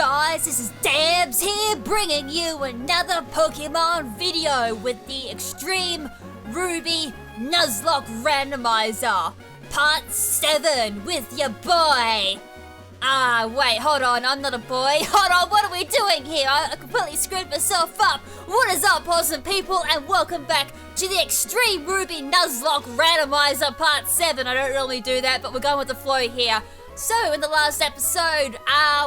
guys, this is Dabs here, bringing you another Pokemon video with the Extreme Ruby Nuzlocke Randomizer, Part 7 with your boy. Wait, hold on, I'm not a boy. Hold on, what are we doing here? I completely screwed myself up. What is up, awesome people, and welcome back to the Extreme Ruby Nuzlocke Randomizer Part 7. I don't normally do that, but we're going with the flow here. So, in the last episode,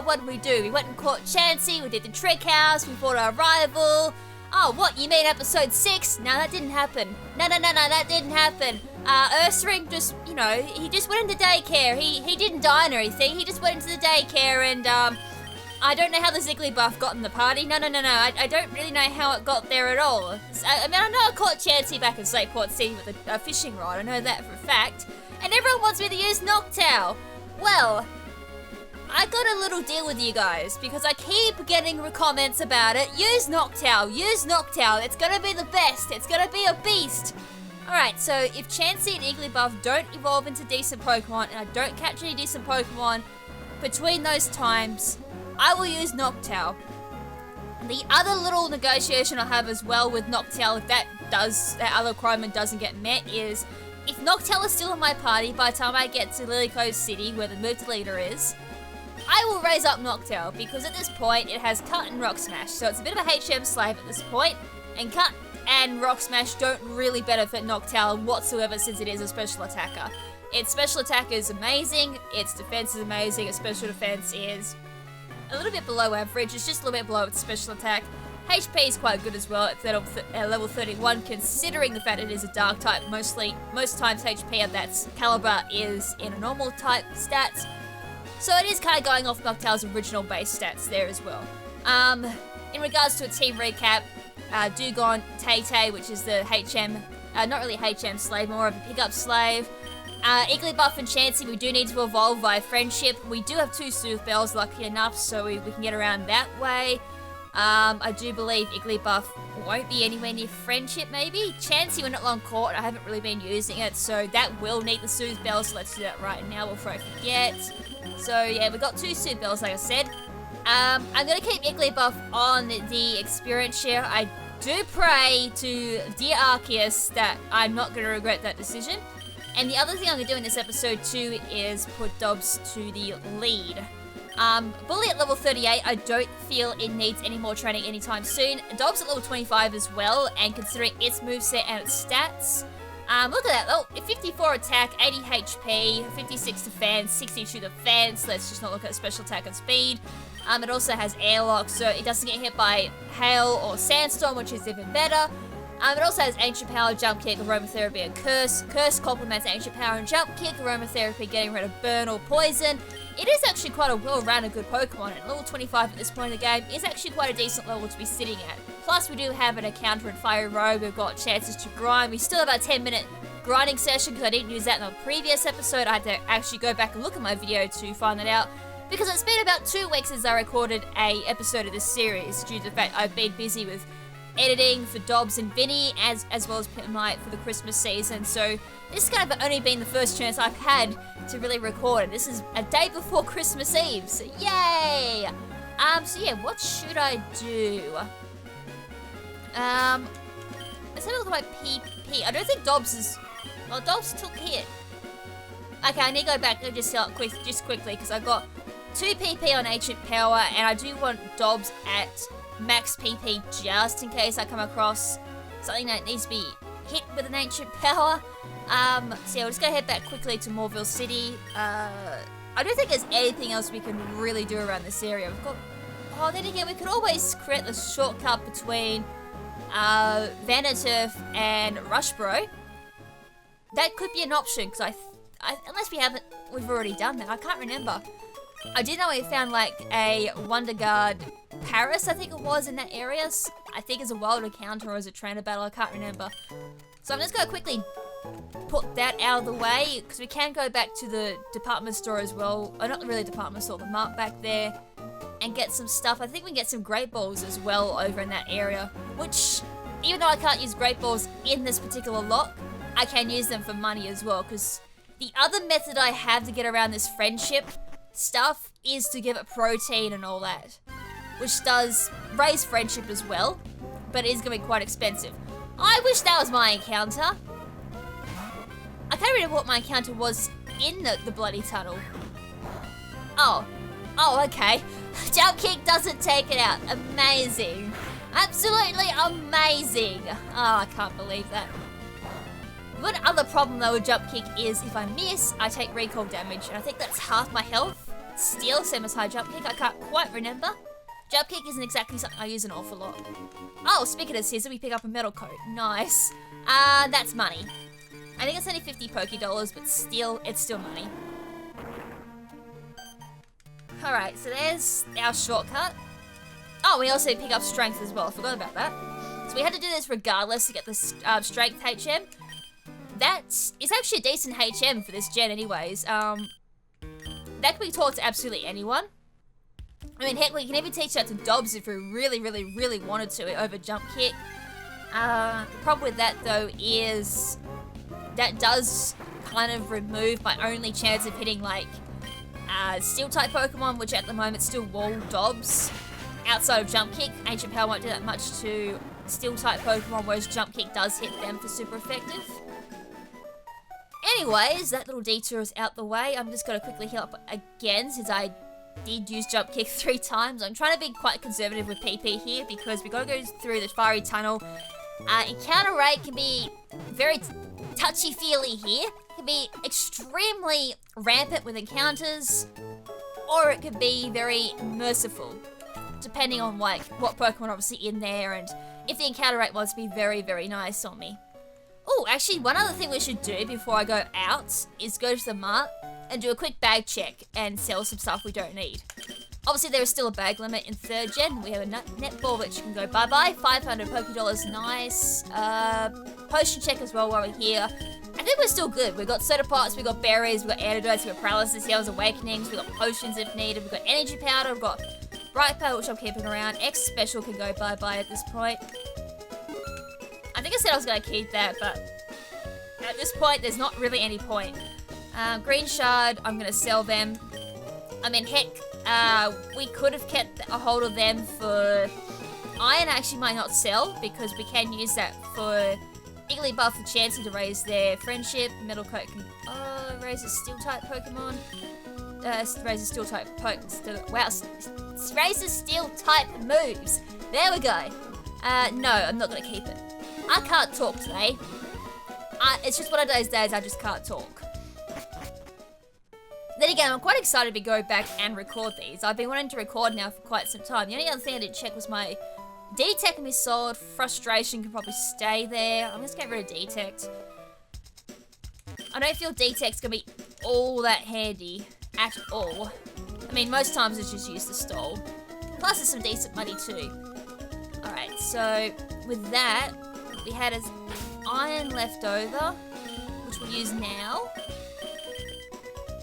what did we do? We went and caught Chansey, we did the trick house, we fought our rival. Oh, what, you mean episode 6? No, that didn't happen. No, that didn't happen. Ursaring just, he just went into daycare. He didn't die or anything, he just went into the daycare and, I don't know how the Zigglybuff got in the party. No, I don't really know how it got there at all. I know I caught Chansey back in Slateport City with a fishing rod, I know that for a fact. And everyone wants me to use Noctowl. Well, I got a little deal with you guys because I keep getting comments about it. Use Noctowl, it's gonna be the best, it's gonna be a beast. Alright, so if Chansey and Igglybuff don't evolve into decent Pokemon and I don't catch any decent Pokemon between those times, I will use Noctowl. The other little negotiation I have as well with Noctowl, if that other requirement doesn't get met, is if Noctowl is still in my party by the time I get to Lilycove City, where the moved leader is, I will raise up Noctowl, because at this point it has Cut and Rock Smash, so it's a bit of a HM slave at this point, and Cut and Rock Smash don't really benefit Noctowl whatsoever since it is a special attacker. Its special attack is amazing, its defense is amazing, its special defense is a little bit below average, it's just a little bit below its special attack. HP is quite good as well at level 31, considering the fact it is a dark type. Most times HP of that caliber is in a normal type stats. So it is kind of going off Noctowl's original base stats there as well. In regards to a team recap, Dugong, Tay, which is the HM, not really HM slave, more of a pickup slave. Igglybuff and Chansey, we do need to evolve via friendship. We do have 2 Soothe Bells, lucky enough, so we can get around that way. I do believe Igglybuff won't be anywhere near friendship, maybe. Chansey, we're not long caught. I haven't really been using it, so that will need the Soothe Bell, so let's do that right now before I forget. So, yeah, we've got 2 Soothe Bells, like I said. I'm going to keep Igglybuff on the experience share. I do pray to dear Arceus that I'm not going to regret that decision. And the other thing I'm going to do in this episode, too, is put Dobbs to the lead. Bully at level 38, I don't feel it needs any more training anytime soon. Dobbs at level 25 as well, and considering its moveset and its stats, look at that, oh, 54 attack, 80 HP, 56 defense, 62 defense, let's just not look at special attack and speed. It also has airlock, so it doesn't get hit by hail or sandstorm, which is even better. It also has Ancient Power, Jump Kick, Aromatherapy, and Curse. Curse complements Ancient Power and Jump Kick, Aromatherapy getting rid of Burn or Poison. It is actually quite a well-rounded good Pokemon, and level 25 at this point in the game is actually quite a decent level to be sitting at. Plus, we do have an encounter in Fire Road, we've got chances to grind. We still have our 10-minute grinding session, because I didn't use that in the previous episode. I had to actually go back and look at my video to find that out, because it's been about 2 weeks since I recorded a episode of this series, due to the fact I've been busy with editing for Dobbs and Vinny, as well as Pitmite for the Christmas season, so this has kind of only been the first chance I've had to really record it. This is a day before Christmas Eve, so yay! So yeah, what should I do? Let's have a look at my PP. I don't think Dobbs is... Well, Dobbs took hit. Okay, I need to go back and just quickly, because I've got 2 PP on Ancient Power, and I do want Dobbs at max PP just in case I come across something that needs to be hit with an Ancient Power. So yeah, we'll just go head back quickly to Moorville City. I don't think there's anything else we can really do around this area. We've got... Oh, then again, we could always create the shortcut between Vaniturf and Rushbro. That could be an option, because unless we've already done that. I can't remember. I did know we found like a Wonder Guard Paris, I think it was, in that area. I think it's a wild encounter or as a trainer battle, I can't remember. So I'm just going to quickly put that out of the way, because we can go back to the department store as well. Oh, not really department store, the mart back there, and get some stuff. I think we can get some Great Balls as well over in that area, which, even though I can't use Great Balls in this particular lock, I can use them for money as well, because the other method I have to get around this friendship stuff is to give it protein and all that, which does raise friendship as well, but it is going to be quite expensive. I wish that was my encounter. I can't remember what my encounter was in the bloody tunnel. Oh, okay. Jump kick doesn't take it out. Amazing. Absolutely amazing. Oh, I can't believe that. One other problem though with jump kick is if I miss, I take recoil damage, and I think that's half my health. Still, same as high jump kick, I can't quite remember. Jump kick isn't exactly something I use an awful lot. Oh, speaking of scissor, we pick up a metal coat. Nice. That's money. I think it's only 50 Poké Dollars, but still, it's still money. Alright, so there's our shortcut. Oh, we also pick up strength as well. I forgot about that. So we had to do this regardless to get this strength HM. That is actually a decent HM for this gen anyways. That can be taught to absolutely anyone. I mean, heck, we can even teach that to Dobbs if we really, really, really wanted to over jump kick. The problem with that though is that does kind of remove my only chance of hitting like steel type Pokemon, which at the moment still wall Dobbs. Outside of jump kick, ancient power won't do that much to steel type Pokemon, whereas jump kick does hit them for super effective. Anyways, that little detour is out the way. I'm just going to quickly heal up again since I did use jump kick 3 times. I'm trying to be quite conservative with PP here because we got to go through the fiery tunnel. Encounter rate can be very touchy-feely here. It can be extremely rampant with encounters, or it could be very merciful, depending on like what Pokemon are obviously in there and if the encounter rate wants to be very, very nice on me. Oh, actually, one other thing we should do before I go out is go to the mart and do a quick bag check and sell some stuff we don't need. Obviously, there is still a bag limit in 3rd gen. We have a netball which can go bye-bye. 500 Poké Dollars, nice. Potion check as well while we're here. I think we're still good. We've got soda pots, we've got berries, we've got antidotes, we've got paralysis, heals, awakenings, we've got potions if needed, we've got energy powder, we've got bright powder, which I'm keeping around. X special can go bye-bye at this point. I think I said I was going to keep that, but at this point, there's not really any point. Green shard, I'm going to sell them. I mean, heck, we could have kept a hold of them for iron. Actually might not sell because we can use that for Igglybuff and Chansey to raise their friendship. Metal coat can raise a steel type Pokemon. Raise a steel type Pokemon. Wow, raises steel type moves. There we go. No, I'm not going to keep it. I can't talk today. It's just one of those days I just can't talk. Then again, I'm quite excited to go back and record these. I've been wanting to record now for quite some time. The only other thing I didn't check was my Detect can be sold. Frustration can probably stay there. I'm just getting rid of Detect. I don't feel Detect's going to be all that handy at all. I mean, most times it's just used to stall. Plus, there's some decent money too. Alright, so with that, we had as iron left over, which we'll use now.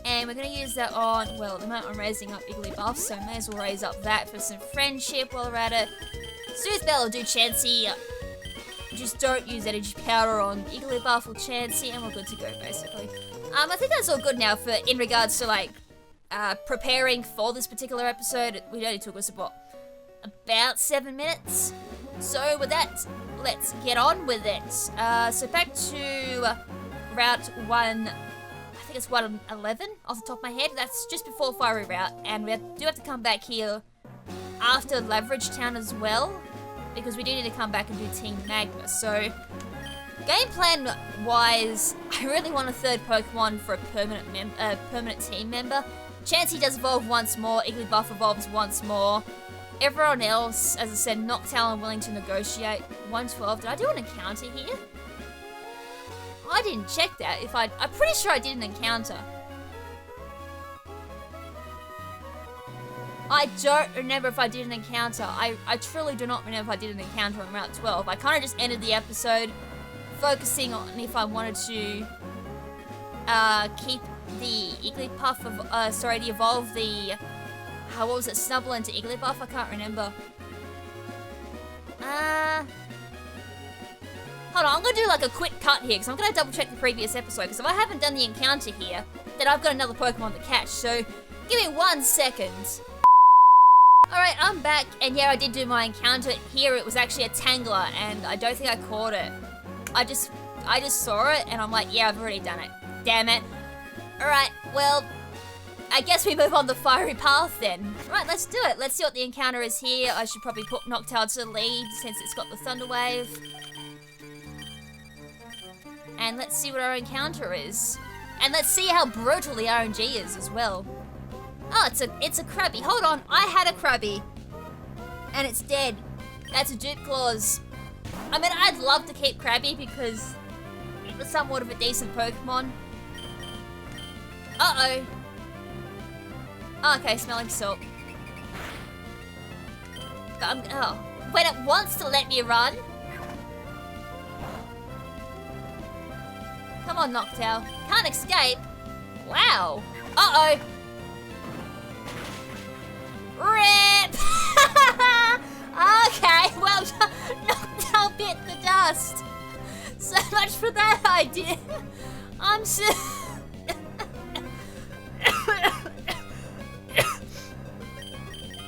And we're going to use that on, well, at the moment I'm raising up Igglybuff, so may as well raise up that for some friendship while we're at it. Soothe Bell will do Chansey. Just don't use energy powder on Igglybuff or Chansey, and we're good to go, basically. I think that's all good now for in regards to, like, preparing for this particular episode. It only took us about 7 minutes. So with that, let's get on with it. So back to Route 1, I think it's 111 off the top of my head. That's just before Fiery Route, and we do have to come back here after Leverage Town as well, because we do need to come back and do Team Magma. So game plan wise, I really want a 3rd Pokemon for a permanent team member. Chansey does evolve once more, Igglybuff evolves once more. Everyone else, as I said, Noctowl willing to negotiate. 112. Did I do an encounter here? I didn't check that. I'm pretty sure I did an encounter. I don't remember if I did an encounter. I truly do not remember if I did an encounter on Route 12. I kind of just ended the episode focusing on if I wanted to keep the Igglybuff, to evolve the, what was it, Snubble into Igglybuff? I can't remember. Hold on, I'm going to do like a quick cut here, because I'm going to double check the previous episode, because if I haven't done the encounter here, then I've got another Pokemon to catch. So Give me 1 second. Alright, I'm back, and yeah, I did do my encounter. Here it was actually a Tangler, and I don't think I caught it. I just saw it, and I'm like, yeah, I've already done it. Damn it. Alright, well, I guess we move on the fiery path then. Right, let's do it. Let's see what the encounter is here. I should probably put Noctowl to the lead, since it's got the Thunder Wave. And let's see what our encounter is. And let's see how brutal the RNG is as well. Oh, it's a Krabby. Hold on, I had a Krabby. And it's dead. That's a Dupe Claws. I mean, I'd love to keep Krabby because it was somewhat of a decent Pokemon. Uh-oh. Oh, okay, smelling salt. Oh, when it wants to let me run. Come on, Noctowl. Can't escape. Wow. Uh-oh. RIP! Okay, well, Noctowl bit the dust. So much for that idea. I'm so...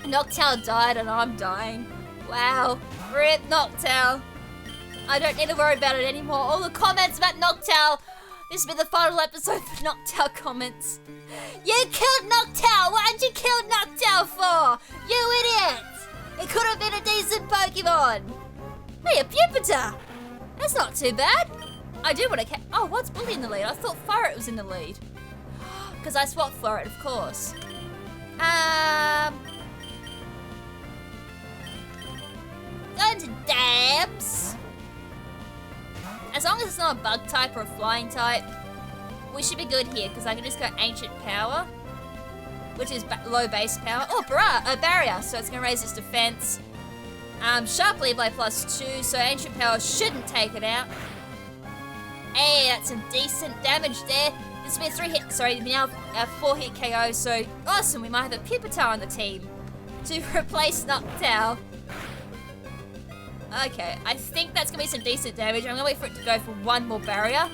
Noctowl died and I'm dying. Wow. RIP Noctowl. I don't need to worry about it anymore. All the comments about Noctowl. This has been the final episode for Noctowl comments. You killed Noctowl! What did you kill Noctowl for? You idiot! It could have been a decent Pokemon. Hey, a Pupitar! That's not too bad. I do want to oh, what's Bully in the lead? I thought Furret was in the lead. Because I swapped for it, of course. Going to Dabs. As long as it's not a bug type or a flying type, we should be good here because I can just go Ancient Power, which is low base power. Oh, Barrier, so it's going to raise its defense. Sharp Lead by +2, so Ancient Power shouldn't take it out. Hey, that's some decent damage there. This will be a 3-hit, sorry, now a 4-hit KO, so awesome. We might have a Pupitar on the team to replace Noctowl. Okay, I think that's going to be some decent damage. I'm going to wait for it to go for one more barrier.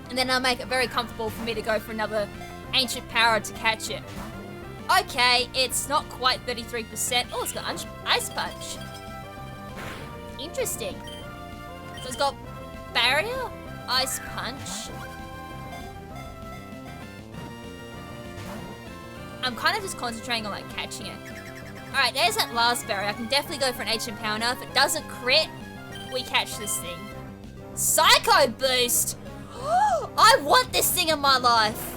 And then I'll make it very comfortable for me to go for another Ancient Power to catch it. Okay, it's not quite 33%. Oh, it's got Ice Punch. Interesting. So it's got Barrier, Ice Punch. I'm kind of just concentrating on like catching it. Alright, there's that last barrier. I can definitely go for an Ancient Power now. If it doesn't crit, we catch this thing. Psycho Boost! I want this thing in my life!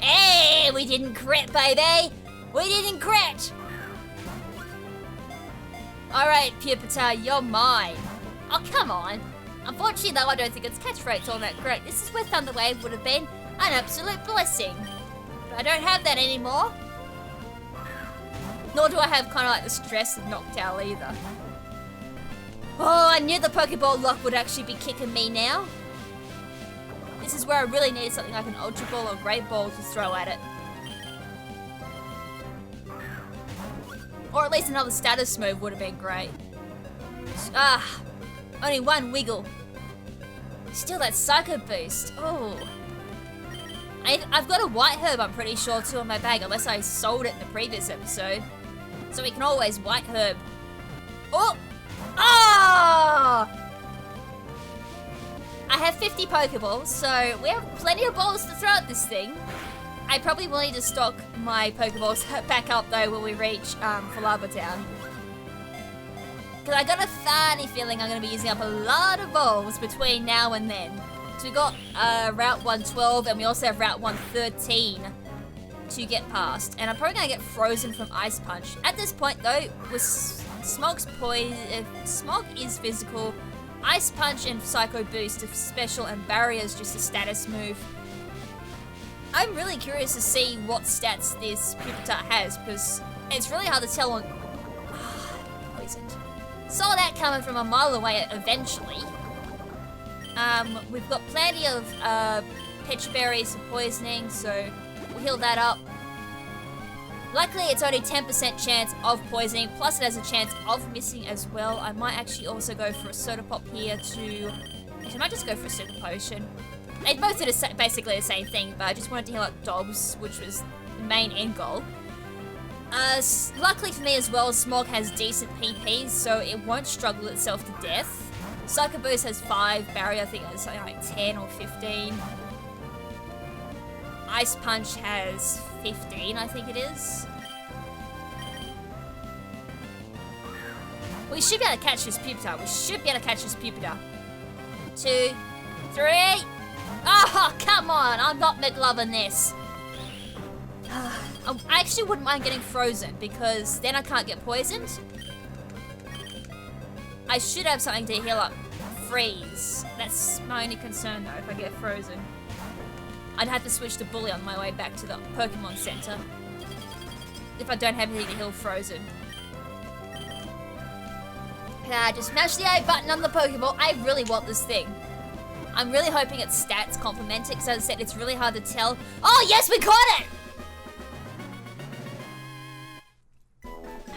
Hey, we didn't crit, baby! We didn't crit! Alright, Pupitar, you're mine. Oh, come on. Unfortunately, though, I don't think its catch rate's all that great. This is where Thunder Wave would have been an absolute blessing. But I don't have that anymore. Nor do I have kind of like the stress of Noctowl either. Oh, I knew the Pokeball lock would actually be kicking me now. This is where I really needed something like an Ultra Ball or Great Ball to throw at it. Or at least another status move would have been great. Ah, only one wiggle. Still that Psycho Boost. Oh. I've got a White Herb, I'm pretty sure, too, in my bag, unless I sold it in the previous episode. So we can always White Herb. Oh! Ah! I have 50 Pokeballs, so we have plenty of balls to throw at this thing. I probably will need to stock my Pokeballs back up, though, when we reach Fallarbor Town. Because I got a funny feeling I'm going to be using up a lot of balls between now and then. So we got Route 112, and we also have Route 113 to get past. And I'm probably going to get frozen from Ice Punch. At this point, though, with Smog's poison, Smog is physical, Ice Punch and Psycho Boost is special, and Barrier is just a status move. I'm really curious to see what stats this Pupitar has, because it's really hard to tell on... Poisoned. Saw that coming from a mile away eventually. We've got plenty of Petra Berries for poisoning, so we'll heal that up. Luckily, it's only 10% chance of poisoning, plus it has a chance of missing as well. I might actually also go for a Soda Pop here to... Actually, I might just go for a Super Potion. They both did basically the same thing, but I just wanted to heal up dogs, which was the main end goal. Luckily for me as well, Smog has decent PPs, so it won't struggle itself to death. Psycho Boost has 5, Barrier I think has something like 10 or 15. Ice Punch has 15, I think it is. We should be able to catch this Pupitar. 2, 3. Oh, come on. I'm not McLovin' this. I actually wouldn't mind getting frozen because then I can't get poisoned. I should have something to heal up freeze. That's my only concern though, if I get frozen. I'd have to switch to Bully on my way back to the Pokemon Center if I don't have anything to heal frozen. Just smash the A button on the Pokeball. I really want this thing. I'm really hoping its stats complement it, because as I said, it's really hard to tell. Oh, yes, we caught it!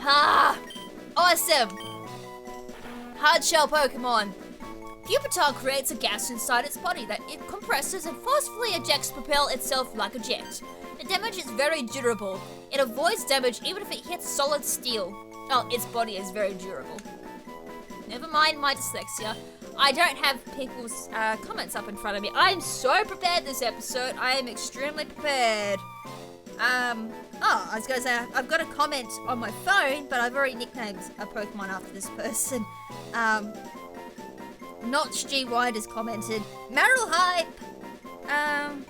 Ah, awesome. Hard shell Pokemon. Pupitar creates a gas inside its body that it compresses and forcefully ejects to propel itself like a jet. The damage is very durable. It avoids damage even if it hits solid steel. Oh, its body is very durable. Never mind my dyslexia. I don't have people's comments up in front of me. I'm so prepared this episode. I am extremely prepared. I was gonna say, I've got a comment on my phone, but I've already nicknamed a Pokemon after this person. Notch G Wide has commented, Marital Hype! I'm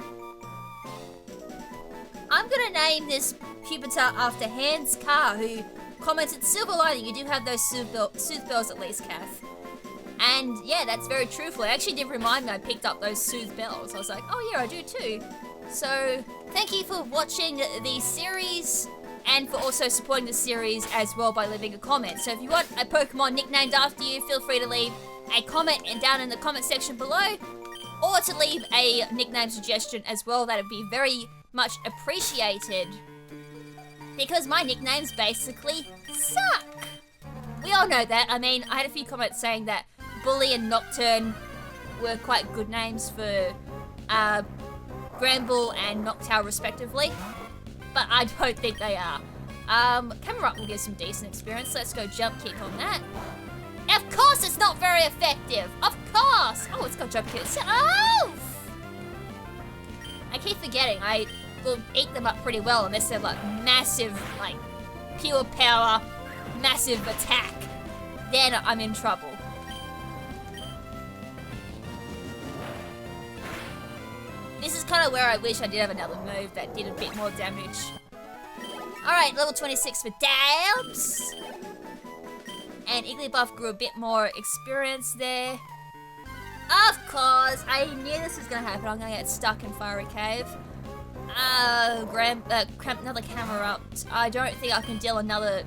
gonna name this Pupitar after Hans Carr, who commented, Silver Lining, you do have those Soothe Bells at least, Kath. And yeah, that's very truthful. It actually did remind me I picked up those Soothe Bells. I was like, oh yeah, I do too. So, thank you for watching the series, and for also supporting the series as well by leaving a comment. So if you want a Pokemon nicknamed after you, feel free to leave a comment down in the comment section below, or to leave a nickname suggestion as well. That would be very much appreciated, because my nicknames basically suck. We all know that. I mean, I had a few comments saying that Bully and Nocturne were quite good names for Granbull and Noctowl respectively, but I don't think they are. Camera Up will give some decent experience. Let's go Jump Kick on that. Of course it's not very effective. Of course. Oh, it's got Jump Kick itself. I keep forgetting. I will eat them up pretty well unless they're like massive, like pure power, massive attack. Then I'm in trouble. This is kind of where I wish I did have another move that did a bit more damage. Alright, level 26 for Dabs. And Igglybuff grew a bit more experience there. Of course, I knew this was going to happen. I'm going to get stuck in Fiery Cave. Another Camera Up. I don't think I can deal another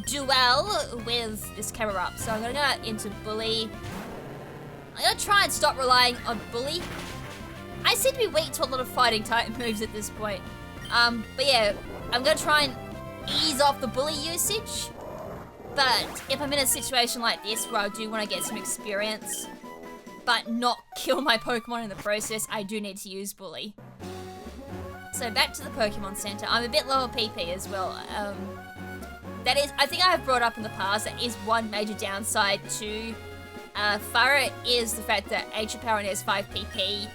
duel with this Camera Up. So I'm going to go into Bully. I'm going to try and stop relying on Bully. I seem to be weak to a lot of fighting type moves at this point. But yeah, I'm going to try and ease off the Bully usage. But if I'm in a situation like this where I do want to get some experience, but not kill my Pokemon in the process, I do need to use Bully. So back to the Pokemon Center. I'm a bit lower PP as well. That is, I think I have brought up in the past, that is one major downside to Fire is the fact that Ancient Power only has 5 PP.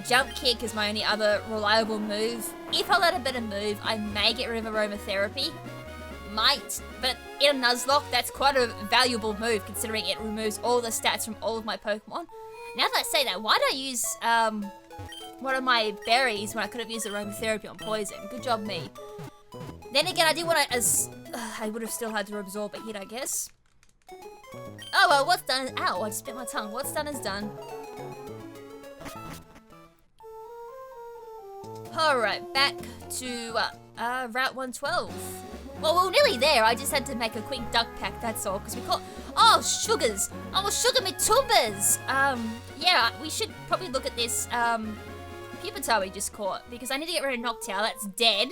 Jump Kick is my only other reliable move. If I let a better move, I may get rid of Aromatherapy. Might, but in a Nuzlocke, that's quite a valuable move considering it removes all the stats from all of my Pokemon. Now that I say that, why did I use one of my berries when I could have used Aromatherapy on Poison? Good job, me. Then again, I did want to, I would have still had to absorb a hit, I guess. Oh well, what's done is, ow, I just bit my tongue. What's done is done. Alright, back to Route 112. Well, we're nearly there. I just had to make a quick duck pack, that's all, because we caught... Oh, sugars! Oh, sugar me tumbers! Yeah, we should probably look at this, Pupitar we just caught, because I need to get rid of Noctowl, that's dead.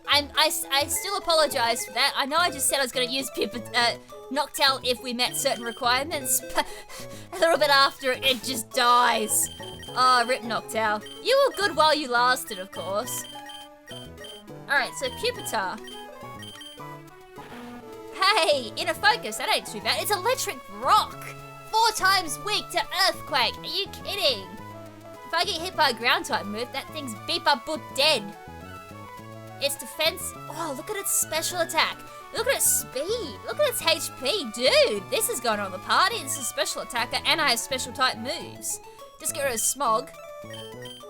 I still apologize for that. I know I just said I was going to use Noctowl if we met certain requirements, but a little bit after it just dies. Oh, rip Noctowl. You were good while you lasted, of course. Alright, so PUPITAR. Hey, inner focus, that ain't too bad. It's electric rock. 4 times weak to earthquake. Are you kidding? If I get hit by a ground type move, that thing's beep up boop dead. Its defense, oh, look at its special attack. Look at its speed. Look at its HP. Dude, this is going on the party. It's a special attacker and I have special type moves. Just get rid of Smog.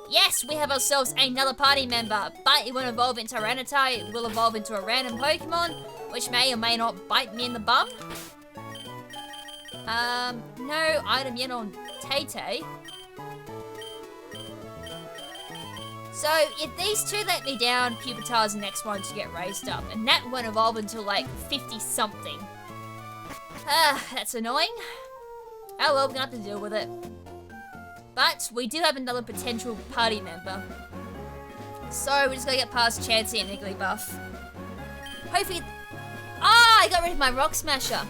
Yes, we have ourselves another party member, but it won't evolve into Tyranitar. It will evolve into a random Pokemon, which may or may not bite me in the bum. No item yet on Tay-Tay. So, if these two let me down, PUPITAR's the next one to get raised up. And that won't evolve until like 50-something. That's annoying. Oh well, we're gonna have to deal with it. But, we do have another potential party member. So, we're just gonna get past Chansey and Igglybuff. Hopefully... Ah, I got rid of my Rock Smasher.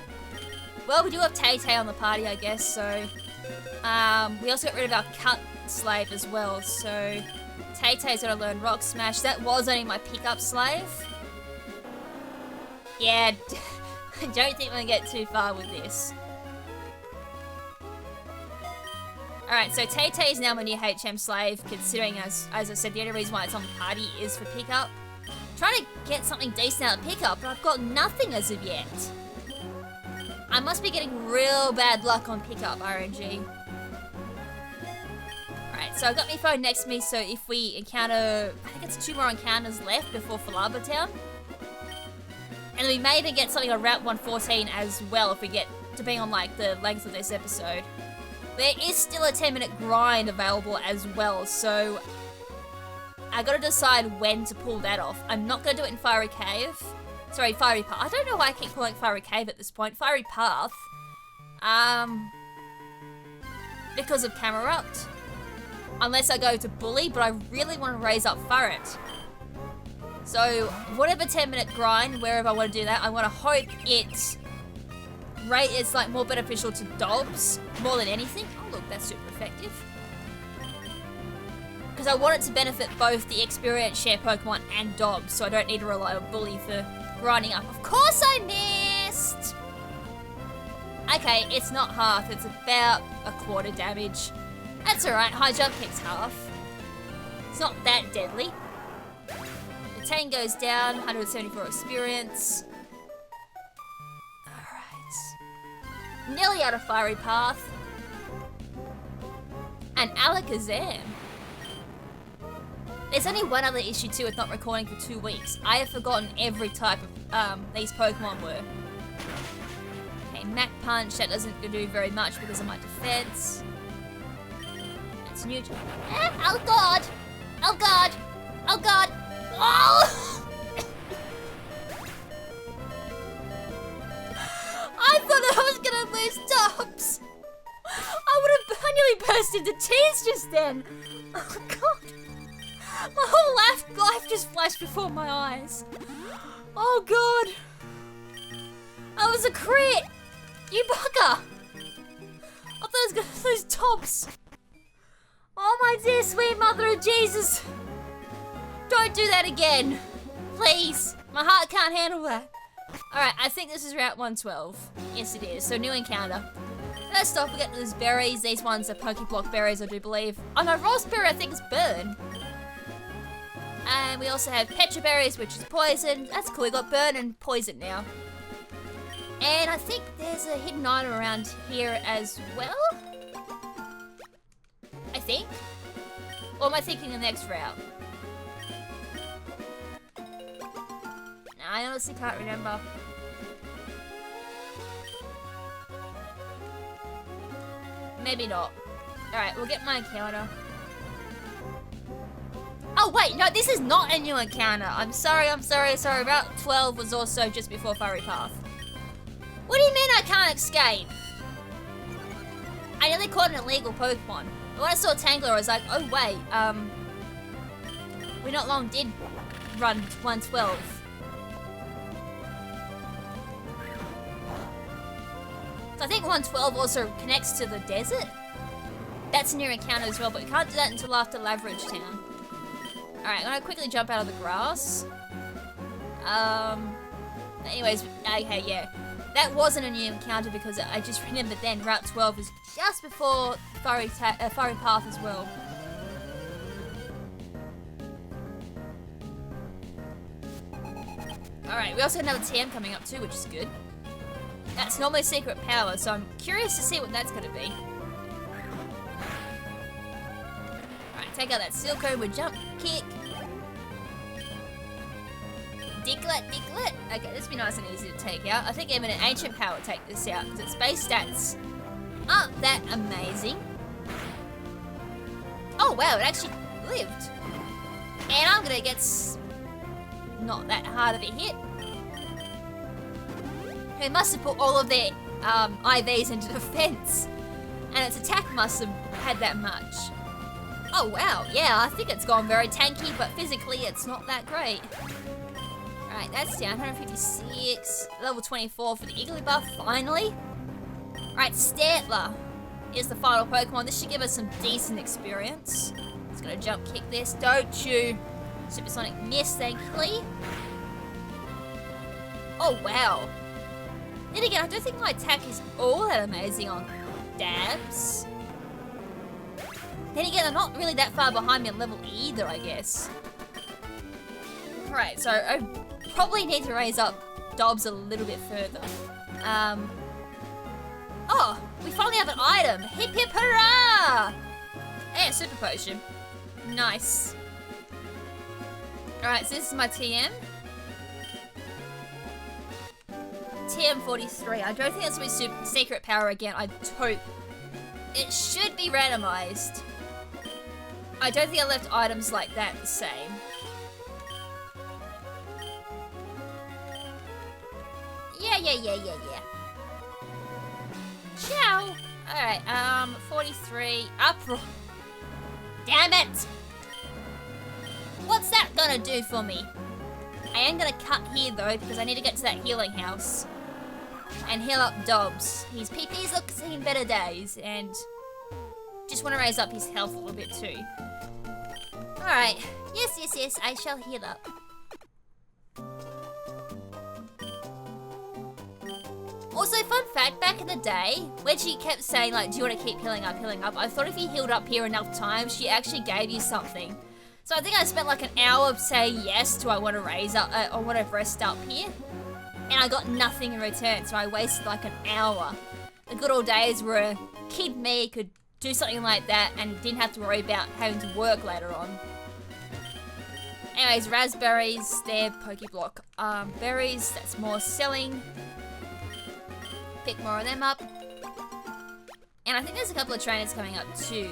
Well, we do have Tay-Tay on the party, I guess, so... we also got rid of our Cut Slave as well, so... Tay-Tay's gonna learn Rock Smash. That was only my pickup slave. Yeah, I don't think we're gonna get too far with this. Alright, so Tay-Tay is now my new HM slave, considering, as I said, the only reason why it's on the party is for pickup. I'm trying to get something decent out of pickup, but I've got nothing as of yet. I must be getting real bad luck on pickup, RNG. Alright, so I've got my phone next to me, so if we encounter... I think it's 2 more encounters left before Fallarbor Town. And we may even get something on Route 114 as well, if we get, depending on like the length of this episode. There is still a 10-minute grind available as well, so... I gotta decide when to pull that off. I'm not gonna do it in Fiery Cave. Sorry, Fiery Path. I don't know why I keep calling it Fiery Cave at this point. Fiery Path. Because of Camerupt. Unless I go to Bully, but I really want to raise up Furret. So, whatever 10-minute grind, wherever I want to do that, I want to hope it's like more beneficial to Dobbs more than anything. Oh look, that's super effective. Because I want it to benefit both the experience share Pokemon and Dobbs, so I don't need to rely on Bully for grinding up. Of course I missed! Okay, it's not half, it's about a quarter damage. That's alright, high jump kicks half. It's not that deadly. The Tang goes down, 174 experience. Alright. Nearly out of Fiery Path. And Alakazam. There's only one other issue too with not recording for 2 weeks. I have forgotten every type of these Pokemon were. Okay, Mach Punch, that doesn't do very much because of my defense. That's neutral. Oh god! Oh god! Oh god! Oh! I thought I was gonna lose Dobbs! I nearly burst into tears just then! Oh god! My whole life just flashed before my eyes. Oh god! That was a crit! You bugger! I thought I was gonna lose Dobbs! Oh my dear sweet mother of Jesus! Don't do that again! Please! My heart can't handle that. Alright, I think this is Route 112. Yes it is, so new encounter. First off, we get those berries. These ones are Pokeblock berries, I do believe. Oh no, Raspberry I think is Burn. And we also have Petra berries, which is poison. That's cool, we got Burn and Poison now. And I think there's a hidden item around here as well. I think. Or am I thinking the next route? No, I honestly can't remember. Maybe not. Alright, we'll get my encounter. Oh wait, no, this is not a new encounter. I'm sorry. Route 12 was also just before Fiery Path. What do you mean I can't escape? I nearly caught an illegal Pokemon. But when I saw Tangler, I was like, oh wait, we not long did run 112. So I think 112 also connects to the desert. That's a near encounter as well, but we can't do that until after Laveridge Town. Alright, I'm gonna quickly jump out of the grass. Anyways, okay, yeah. That wasn't a new encounter because I just remembered then Route 12 is just before Furry Path as well. Alright, we also have another TM coming up too, which is good. That's normally secret power, so I'm curious to see what that's going to be. Alright, take out that seal cone with jump kick. Diglett. Okay, this will be nice and easy to take out. I think even an ancient power would take this out because its base stats aren't that amazing. Oh wow, it actually lived. And I'm gonna get not that hard of a hit. They must have put all of their IVs into defense, and its attack must have had that much. Oh wow, yeah, I think it's gone very tanky, but physically it's not that great. Alright, that's down, 156, level 24 for the Igglybuff, finally. Alright, Stantler is the final Pokemon. This should give us some decent experience. It's gonna jump kick this, don't you? Supersonic Miss, thankfully. Oh wow. Then again, I don't think my attack is all that amazing on Dabs. Then again, they're not really that far behind me on level either, I guess. Alright, so I probably need to raise up Dobbs a little bit further. Oh, we finally have an item! Hip hip hurrah! Hey, a super potion. Nice. Alright, so this is my TM. TM43. I don't think that's my secret power again. I hope. It should be randomized. I don't think I left items like that the same. Yeah. Ciao! Alright, 43. Up. Damn it! What's that gonna do for me? I am gonna cut here though, because I need to get to that healing house. And heal up Dobbs. His PP's look seen better days, and just want to raise up his health a little bit too. Alright. Yes, I shall heal up. Also, fun fact, back in the day, when she kept saying, like, do you want to keep healing up, I thought if you healed up here enough times, she actually gave you something. So I think I spent like an hour saying yes to I want to raise up, I want to rest up here. And I got nothing in return, so I wasted like an hour. The good old days where a kid me could do something like that and didn't have to worry about having to work later on. Anyways, raspberries, they're Pokeblock. Berries, that's more selling. Pick more of them up. And I think there's a couple of trainers coming up too.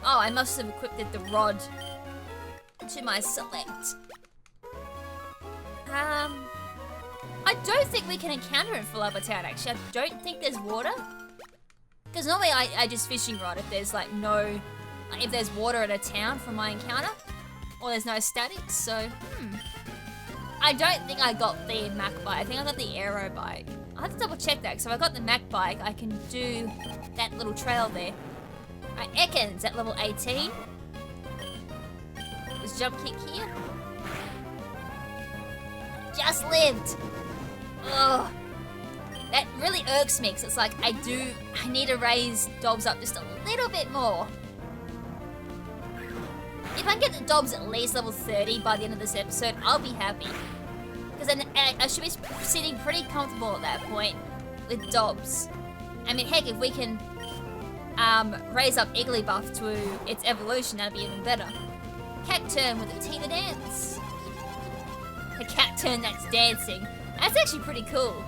Oh, I must have equipped the rod to my select. I don't think we can encounter it in Fallarbor Town, actually. I don't think there's water. Because normally I just fishing rod if there's like no... Like if there's water at a town from my encounter. Or there's no statics, so... I don't think I got the Mac bike. I think I got the Aero bike. I'll have to double check that, because if I got the Mac bike, I can do that little trail there. Right, Ekans at level 18. Let's jump kick here. Just lived. Ugh. That really irks me, because it's like, I need to raise Dobbs up just a little bit more. If I can get the Dobbs at least level 30 by the end of this episode, I'll be happy. Because then I should be sitting pretty comfortable at that point with Dobbs. I mean, heck, if we can raise up Igglybuff to its evolution, that'd be even better. Cacturn with a Tina dance. A Cacturn that's dancing. That's actually pretty cool.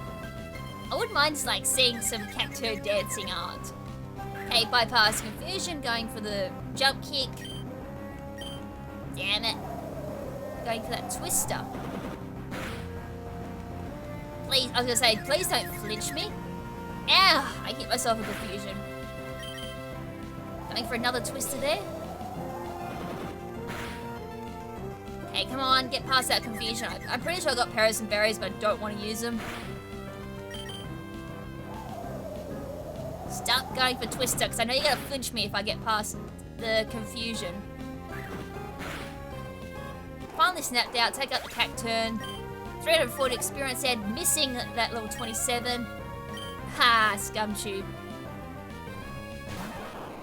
I wouldn't mind just like seeing some Cacturn dancing art. Okay, bypass confusion, going for the jump kick. Damn it. Going for that twister. Please, I was gonna say, please don't flinch me. Ow! I hit myself with confusion. Going for another twister there. Okay, come on, get past that confusion. I'm pretty sure I got Paris and Berries, but I don't want to use them. Start going for Twister, because I know you're going to flinch me if I get past the confusion. Finally snapped out, take out the cacturn. 340 experience head, missing that level 27. Ha, Scumtube.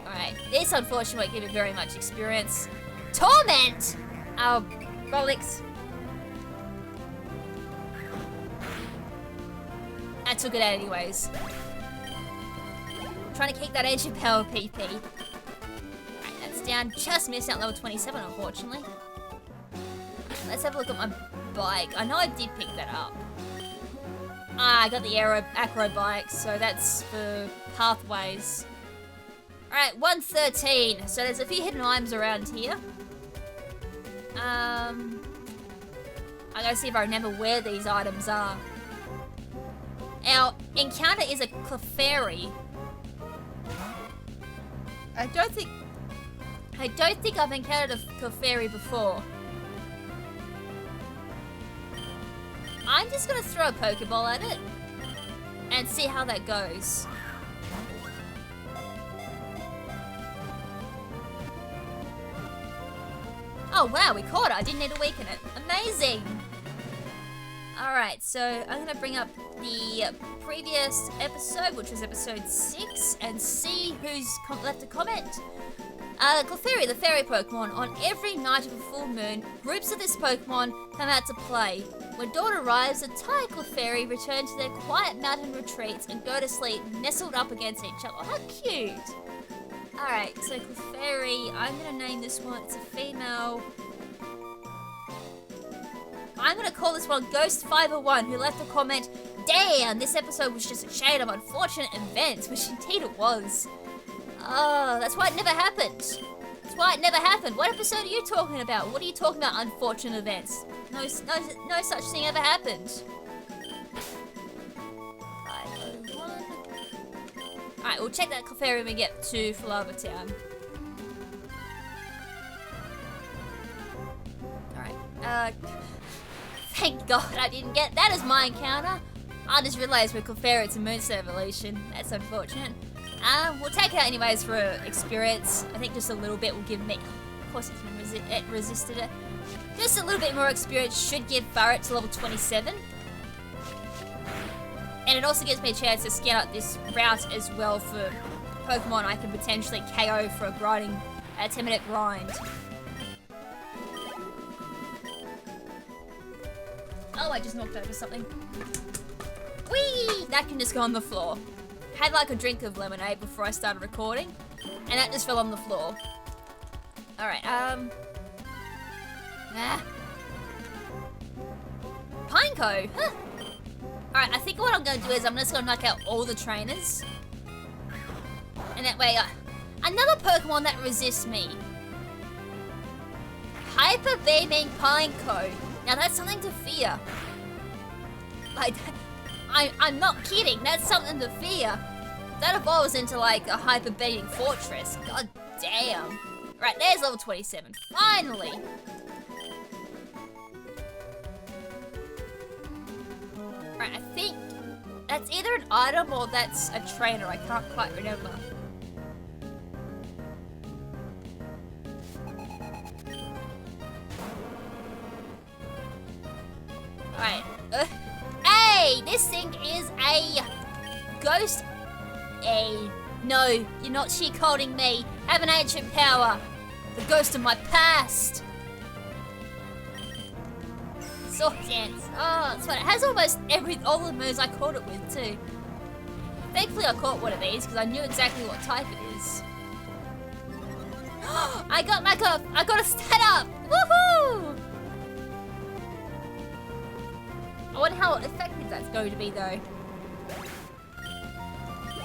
Alright, this unfortunately won't give it very much experience. Torment! Oh, bollocks. I took it out anyways. Trying to keep that edge of power PP. Alright, that's down. Just missed out level 27, unfortunately. Right, let's have a look at my bike. I know I did pick that up. Ah, I got the acro bike, so that's for pathways. Alright, 113. So there's a few hidden items around here. I gotta see if I remember where these items are. Our encounter is a Clefairy. I don't think I've encountered a Clefairy before. I'm just gonna throw a Pokeball at it and see how that goes. Oh wow, we caught it. I didn't need to weaken it. Amazing! Alright, so I'm gonna bring up the previous episode, which was episode 6, and see who's left a comment. Clefairy, the fairy Pokemon. On every night of a full moon, groups of this Pokemon come out to play. When dawn arrives, the entire Clefairy return to their quiet mountain retreats and go to sleep nestled up against each other. Oh, how cute! Alright, so Clefairy, I'm gonna name this one, it's a female. I'm gonna call this one Ghost501, who left a comment, "Damn, this episode was just a chain of unfortunate events," which indeed it was. Oh, that's why it never happened. That's why it never happened. What episode are you talking about? What are you talking about, unfortunate events? No such thing ever happened. 501. Alright, we'll check that Clefairy when we get to Fallarbor Town. Alright, thank God I didn't get that as my encounter. I just realised with Clefairy it's a Moonstone evolution. That's unfortunate. We'll take it out anyways for experience. I think just a little bit will give me... Of course it resisted it. Just a little bit more experience should give Farret to level 27. And it also gives me a chance to scan out this route as well for Pokemon I can potentially KO for a 10-minute grind. Oh, I just knocked over something. Whee! That can just go on the floor. Had like a drink of lemonade before I started recording, and that just fell on the floor. Alright, Pineco! Huh. Alright, I think what I'm going to do is I'm just going to knock out all the trainers. And that way, another Pokemon that resists me. Hyper Beaming Pineco. Now that's something to fear. Like, I'm not kidding, that's something to fear. That evolves into like a Hyper Beaming Fortress. God damn. Right, there's level 27. Finally! Right, I think that's either an item or that's a trainer. I can't quite remember. Alright. Hey! This thing is a ghost. No, you're not sheik holding me. Have an ancient power. The ghost of my past. Sword dance. Oh, that's fun. It has almost all the moves I caught it with too. Thankfully I caught one of these because I knew exactly what type it is. I got a stat up! Woohoo! I wonder how effective that's going to be though.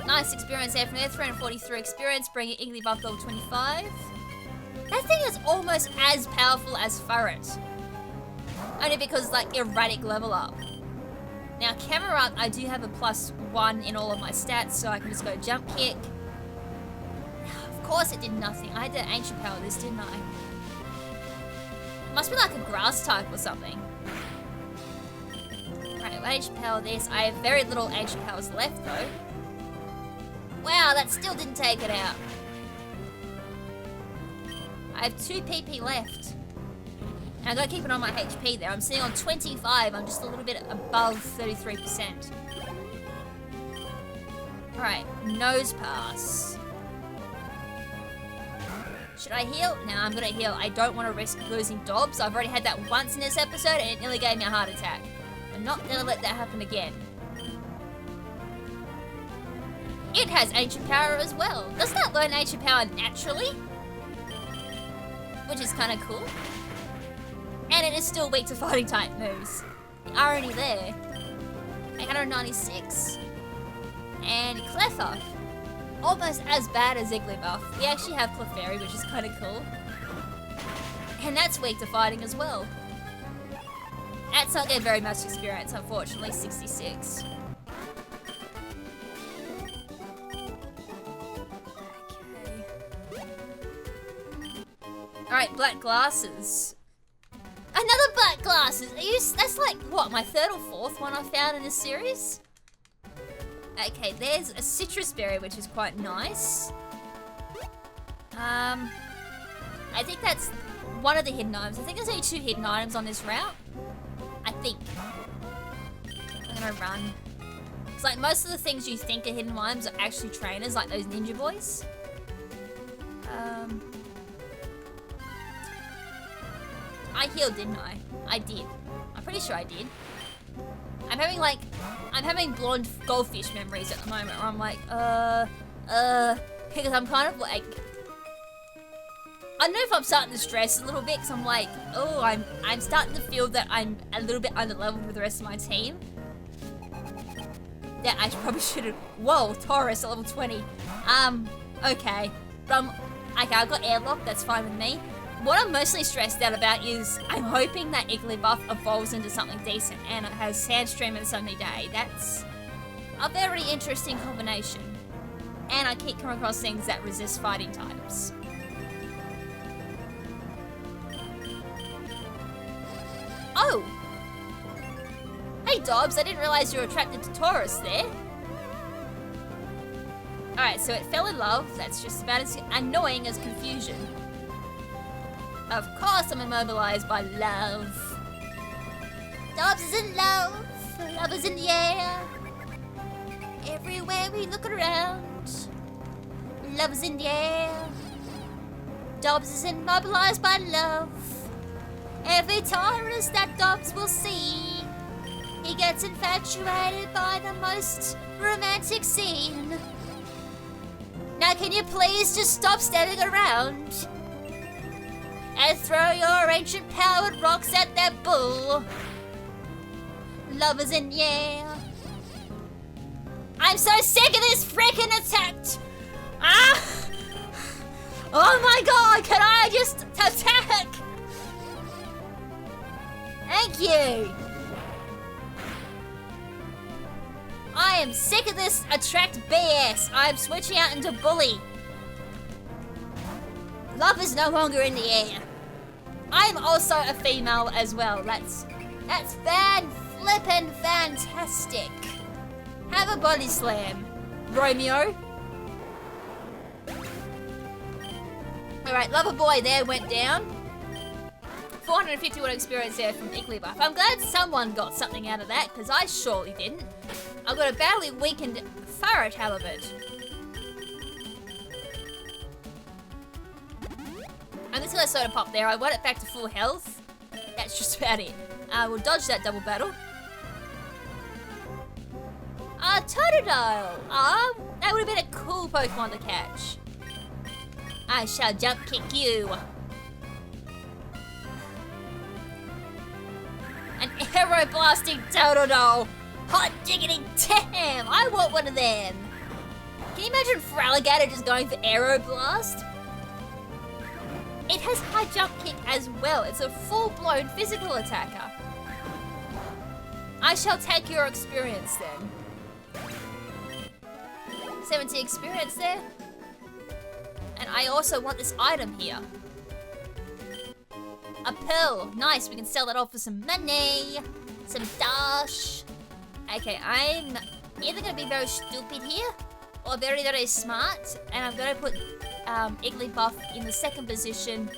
Nice experience there from there. 343 experience, bringing Igglybuff level 25. That thing is almost as powerful as Farret. Only because like erratic level up. Now Camerupt, I do have a +1 in all of my stats, so I can just go jump kick. Of course it did nothing. I had to ancient power this, didn't I? Must be like a grass type or something. Right, ancient power this. I have very little ancient powers left though. Wow, that still didn't take it out. I have 2 PP left. And I gotta keep it on my HP there. I'm sitting on 25. I'm just a little bit above 33%. Alright, nose pass. Should I heal? No, I'm gonna heal. I don't want to risk losing Dobbs. I've already had that once in this episode and it nearly gave me a heart attack. I'm not gonna let that happen again. It has ancient power as well. Doesn't that learn ancient power naturally? Which is kind of cool. And it is still weak to fighting type moves. The irony there. 896. And Cleffa. Almost as bad as Igglybuff. We actually have Clefairy, which is kind of cool. And that's weak to fighting as well. That's not getting very much experience, unfortunately. 66. Okay. Alright, black glasses. Another black glasses! That's like, what, my 3rd or 4th one I found in this series? Okay, there's a citrus berry, which is quite nice. I think that's one of the hidden items. I think there's only 2 hidden items on this route. I think. I'm gonna run. It's like most of the things you think are hidden items are actually trainers, like those ninja boys. I healed, didn't I? I did. I'm pretty sure I did. I'm having blonde goldfish memories at the moment where I'm like, because I'm kind of like, I don't know if I'm starting to stress a little bit because I'm like, oh, I'm starting to feel that I'm a little bit under level with the rest of my team. That I probably should have, whoa, Taurus at level 20. Okay. But okay, I've got airlock, that's fine with me. What I'm mostly stressed out about is I'm hoping that Igglybuff evolves into something decent and it has Sandstream and Sunny Day. That's a very interesting combination. And I keep coming across things that resist fighting types. Oh! Hey Dobbs, I didn't realize you were attracted to Taurus there. Alright, so it fell in love. That's just about as annoying as confusion. Of course I'm immobilized by love. Dobbs is in love. Love is in the air. Everywhere we look around. Love is in the air. Dobbs is immobilized by love. Every Taurus that Dobbs will see, he gets infatuated by the most romantic scene. Now can you please just stop standing around and throw your ancient powered rocks at that bull? Love is in the air. I'm so sick of this freaking attack. Ah! Oh my god, can I just attack? Thank you. I am sick of this attract BS. I'm switching out into bully. Love is no longer in the air. I'm also a female as well. That's fan-flippin' fantastic. Have a body slam, Romeo. Alright, Lover Boy there went down. 451 experience there from Igglybuff. I'm glad someone got something out of that, because I surely didn't. I've got a badly weakened Farrot Halibut. I'm just gonna soda pop there. I want it back to full health. That's just about it. We'll dodge that double battle. Totodile! That would have been a cool Pokemon to catch. I shall jump kick you. An arrow blasting Totodile. Hot diggity damn! I want one of them. Can you imagine Feraligatr just going for arrow blast? It has high jump kick as well. It's a full-blown physical attacker. I shall take your experience then. 70 experience there. And I also want this item here. A pearl. Nice, we can sell that off for some money. Some dash. Okay, I'm either going to be very stupid here or very, very smart. And I'm going to put Igglybuff in the second position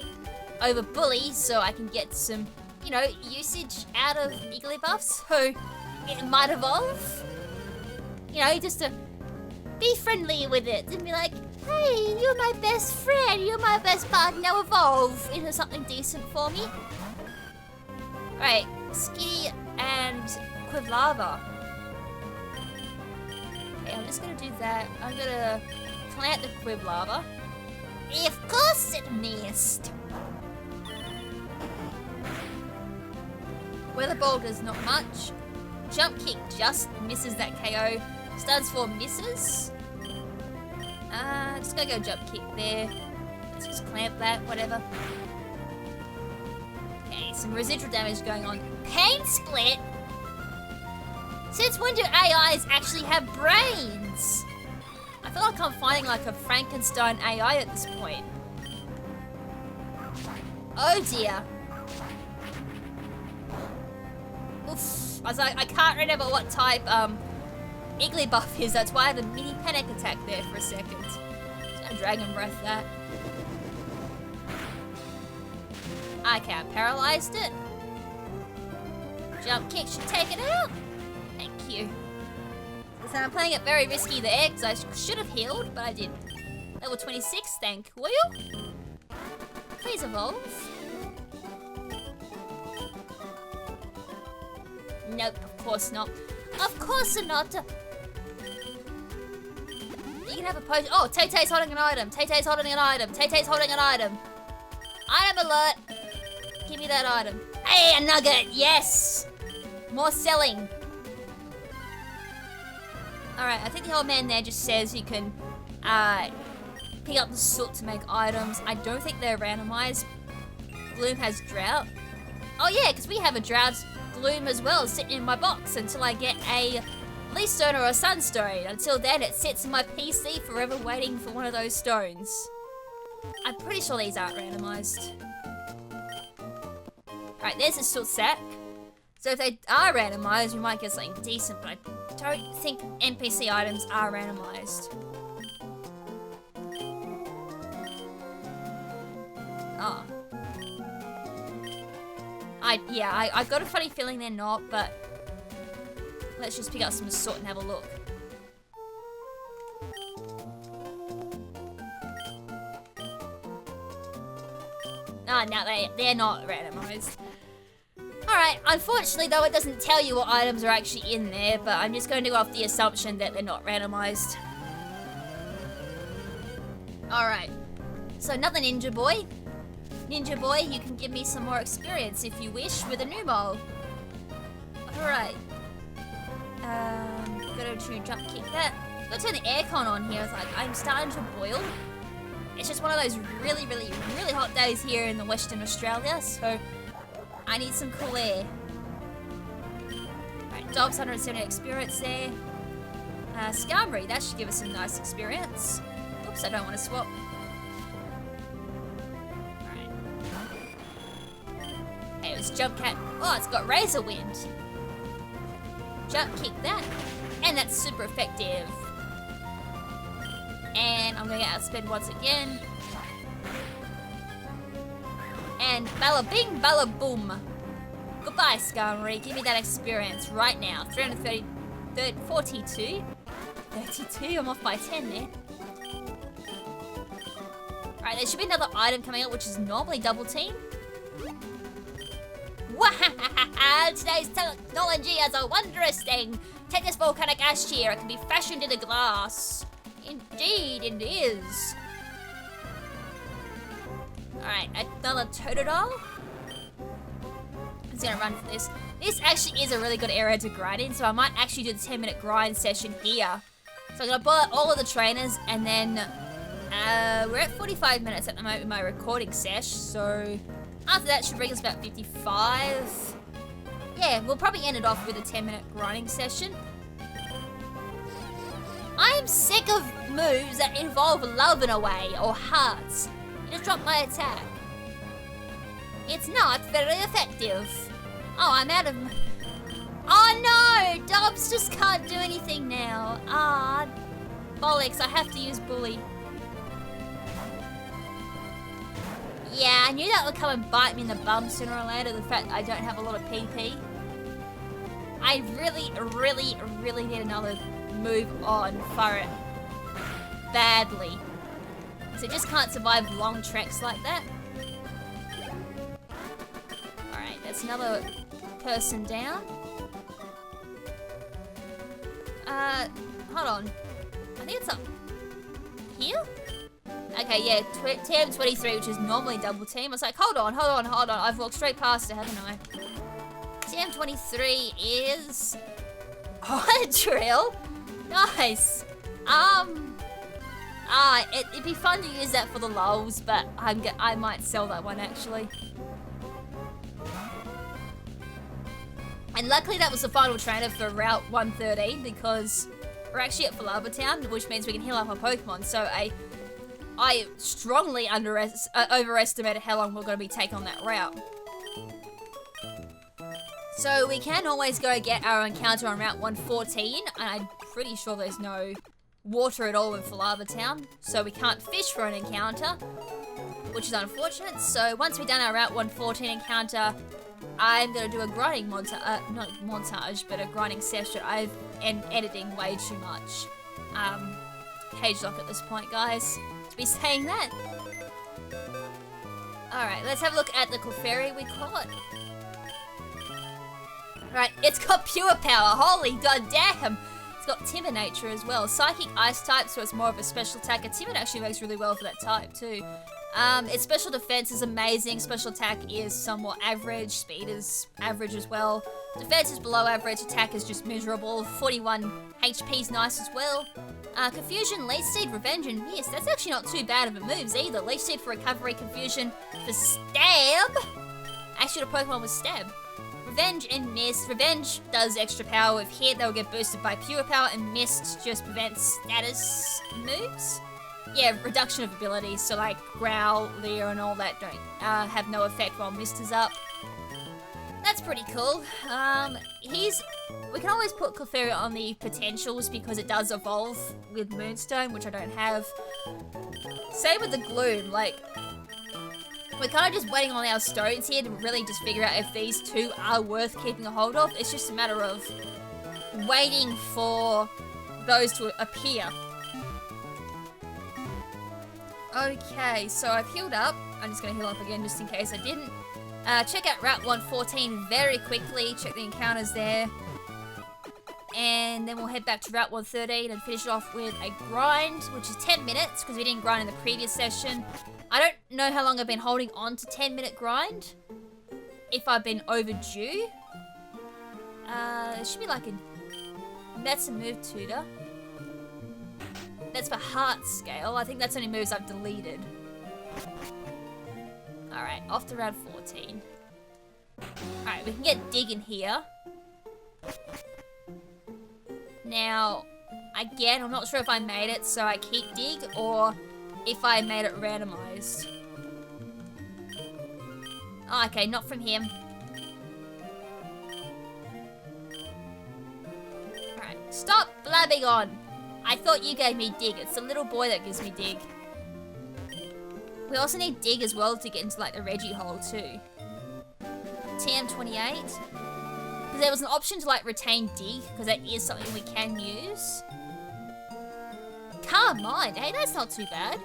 over Bully so I can get some, you know, usage out of Igglybuff so it might evolve. You know, just to be friendly with it and be like, hey, you're my best friend, you're my best bud, now evolve into something decent for me. Alright, Skitty and Quivlava. Okay, I'm just gonna do that. I'm gonna plant the Quivlava. Of course it missed! Weather Ball does not much. Jump Kick just misses that KO. Stuns for misses. Just gonna go Jump Kick there. Let's just clamp that, whatever. Okay, some residual damage going on. Pain Split? Since when do AIs actually have brains? I feel like I'm finding like a Frankenstein AI at this point. Oh dear. Oof. I was like, I can't remember what type Igglybuff is. That's why I had a mini panic attack there for a second. Just gonna Dragon Breath that. Okay, I paralyzed it. Jump Kick should take it out. Thank you. So I'm playing it very risky there because I should have healed, but I didn't. Level 26, thank you. Please evolve. Nope, of course not. Of course not. You can have a potion. Oh, Tay-Tay's holding an item. Tay-Tay's holding an item. Tay-Tay's holding an item. Item alert. Give me that item. Hey, a nugget. Yes. More selling. Alright, I think the old man there just says you can pick up the soot to make items. I don't think they're randomized. Gloom has drought. Oh yeah, because we have a drought Gloom as well sitting in my box until I get a Leaf Stone or a Sunstone. Until then, it sits in my PC forever waiting for one of those stones. I'm pretty sure these aren't randomized. Alright, there's a soot sack. So if they are randomized, we might get something decent, but I don't think NPC items are randomized. Oh. I got a funny feeling they're not, but let's just pick up some soot and have a look. Oh, no, they're not randomized. Alright, unfortunately though, it doesn't tell you what items are actually in there, but I'm just going to go off the assumption that they're not randomized. Alright, so another Ninja Boy. Ninja Boy, you can give me some more experience if you wish with a new mole. Alright. Gotta Jump Kick that. Gotta turn the aircon on here. It's like, I'm starting to boil. It's just one of those really, really, really hot days here in the Western Australia, so I need some cool air. Alright, Dobbs 170 experience there. Skarmory, that should give us some nice experience. Oops, I don't want to swap. Alright. Hey, it was Jump Cat. Oh, it's got Razor Wind. Jump Kick that. And that's super effective. And I'm going to outspend once again. And balla bing, balla boom. Goodbye, Skarmory. Give me that experience right now. 330, 42. 32, I'm off by 10 there. Alright, there should be another item coming up, which is normally Double Team. Wow! Today's technology is a wondrous thing. Take this volcanic ash here. It can be fashioned into glass. Indeed, it is. Alright, another Totodile. I'm just gonna run for this. This actually is a really good area to grind in, so I might actually do the 10-minute grind session here. So I'm gonna pull out all of the trainers, and then we're at 45 minutes at the moment with my recording sesh, so after that should bring us about 55. Yeah, we'll probably end it off with a 10-minute grinding session. I am sick of moves that involve love in a way, or hearts. You just dropped my attack. It's not very effective. Oh, I'm out of... Oh no! Dobbs just can't do anything now. Ah. Bollocks, I have to use Bully. Yeah, I knew that would come and bite me in the bum sooner or later, the fact I don't have a lot of PP. I really need another move on for it. Badly. So it just can't survive long treks like that. Alright, that's another person down. Hold on. I think it's up here? Okay, yeah, TM23, which is normally double team. I was like, hold on. I've walked straight past it, haven't I? TM23 is... Oh, a drill. Nice. It'd be fun to use that for the lulz, but I might sell that one, actually. And luckily that was the final trainer for Route 113, because we're actually at Fallarbor Town, which means we can heal up our Pokemon, so I strongly overestimated how long we're going to be taking on that route. So we can always go get our encounter on Route 114, and I'm pretty sure there's no water at all in Fallarbor Town, so we can't fish for an encounter, which is unfortunate. So once we've done our Route 114 encounter, I'm going to do a grinding not montage, but a grinding session. I've been editing way too much. Cage lock at this point, guys, to be saying that. Alright, let's have a look at the Clefairy we caught. Right, it's got pure power, holy goddamn! It's got Timid nature as well. Psychic ice type, so it's more of a special attacker. Timid actually works really well for that type too. Its special defense is amazing. Special attack is somewhat average. Speed is average as well. Defense is below average. Attack is just miserable. 41 HP is nice as well. Confusion, Leech Seed, Revenge, and Miss. That's actually not too bad of a moves either. Leech Seed for recovery, Confusion for stab. Actually, the Pokemon was stab. Revenge and Mist. Revenge does extra power with hit. They'll get boosted by pure power, and Mist just prevents status moves. Yeah, reduction of abilities, so like Growl, Leer, and all that don't have no effect while Mist is up. That's pretty cool. We can always put Clefairy on the potentials because it does evolve with Moonstone, which I don't have. Same with the Gloom, like, we're kind of just waiting on our stones here to really just figure out if these two are worth keeping a hold of. It's just a matter of waiting for those to appear. Okay, so I've healed up. I'm just going to heal up again just in case I didn't. Check out Route 114 very quickly. Check the encounters there. And then we'll head back to Route 113 and finish it off with a grind, which is 10 minutes because we didn't grind in the previous session. I don't know how long I've been holding on to 10-minute grind. If I've been overdue. It should be like a... That's a move tutor. That's for heart scale. I think that's only moves I've deleted. Alright, off to Route 14. Alright, we can get Dig in here. Now, again, I'm not sure if I made it so I keep Dig or if I made it randomized. Oh, okay, not from him. Alright, stop blabbing on. I thought you gave me Dig. It's the little boy that gives me Dig. We also need Dig as well to get into like the Reggie hole too. TM28. Because there was an option to like retain Dig, because that is something we can use. Calm Mind, hey, that's not too bad.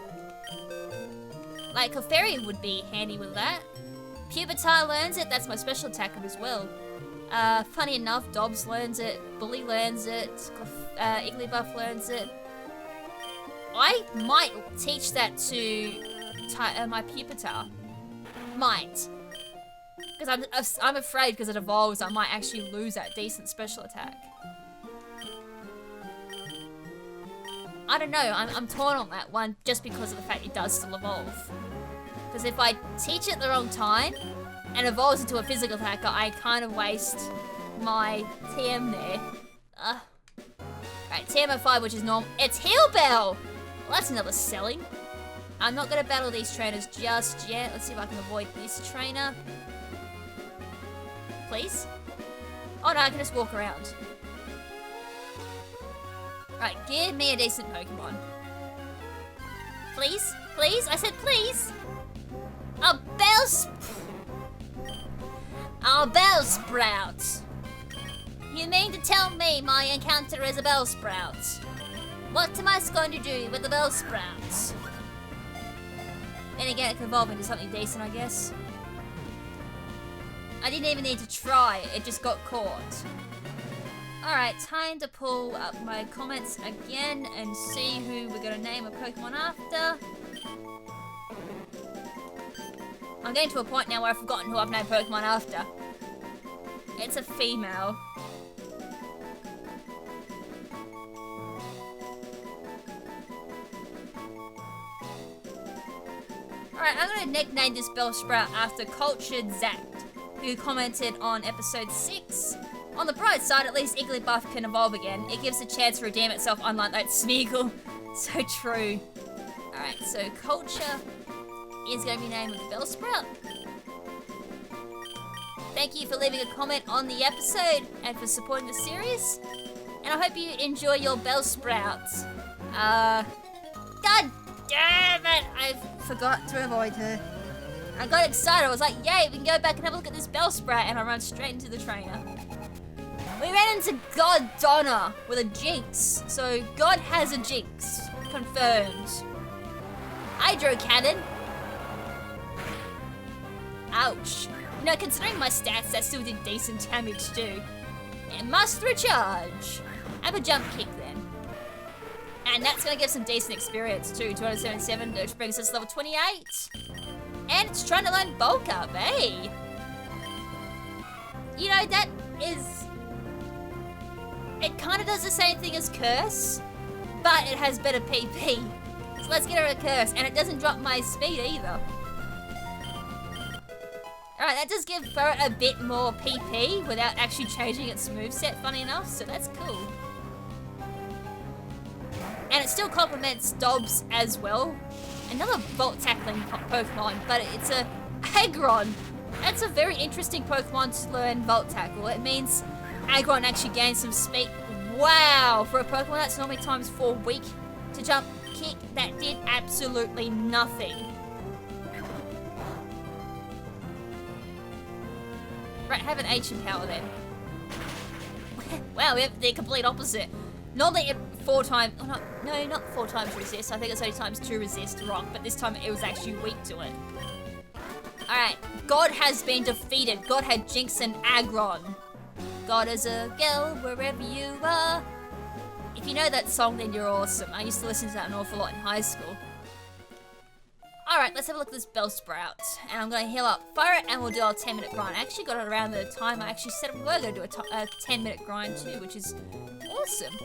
Like, Clefairy would be handy with that. Pupitar learns it, that's my special attacker as well. Funny enough, Dobbs learns it, Bully learns it, Igglybuff learns it. I might teach that to my Pupitar. Might. Because I'm afraid because it evolves, I might actually lose that decent special attack. I don't know, I'm torn on that one just because of the fact it does still evolve. Because if I teach it the wrong time and evolves into a physical attacker, I kind of waste my TM there. Right, TM05, which is normal. It's Heal Bell! Well, that's another selling. I'm not going to battle these trainers just yet. Let's see if I can avoid this trainer. Please? Oh no, I can just walk around. Right, give me a decent Pokemon. Please? Please? I said please! A Bellsprout! You mean to tell me my encounter is a Bellsprout? What am I going to do with the Bellsprout? Then again, it can evolve into something decent, I guess. I didn't even need to try, it just got caught. Alright, time to pull up my comments again and see who we're gonna name a Pokemon after. I'm getting to a point now where I've forgotten who I've named Pokemon after. It's a female. Alright, I'm gonna nickname this Bellsprout after Cultured Zach, who commented on episode 6. On the bright side, at least Igglybuff can evolve again. It gives a chance to redeem itself, unlike that Smeagol. So true. Alright, so Culture is going to be named Bellsprout. Thank you for leaving a comment on the episode and for supporting the series. And I hope you enjoy your Bellsprout. God damn it! I forgot to avoid her. I got excited. I was like, yay, we can go back and have a look at this Bellsprout. And I ran straight into the trainer. We ran into God Donna with a Jinx. So God has a Jinx. Confirmed. Hydro Cannon. Ouch. You know, considering my stats, that still did decent damage too. And must recharge. Have a jump kick then. And that's going to give some decent experience too. 277, which brings us to level 28. And it's trying to learn Bulk Up, eh? You know, that is... It kind of does the same thing as Curse, but it has better PP. So let's get her a Curse, and it doesn't drop my speed either. Alright, that does give her a bit more PP without actually changing its moveset, funny enough, so that's cool. And it still complements Dobbs as well. Another Volt Tackling Pokemon, but it's a Aggron. That's a very interesting Pokemon to learn Volt Tackle. It means Aggron actually gains some speed. Wow, for a Pokemon that's normally times 4 weak to jump kick, that did absolutely nothing. Right, have an Ancient Power then. Wow, we have the complete opposite. Normally it 4 times, oh no, not 4 times resist. I think it's only times 2 resist rock, but this time it was actually weak to it. Alright, God has been defeated. God had Jinx and Aggron. God is a girl wherever you are. If you know that song, then you're awesome. I used to listen to that an awful lot in high school. Alright, let's have a look at this Bellsprout. And I'm going to heal up, fire it, and we'll do our 10-minute grind. I actually got it around the time I actually said we were going to do a 10-minute grind too, which is awesome.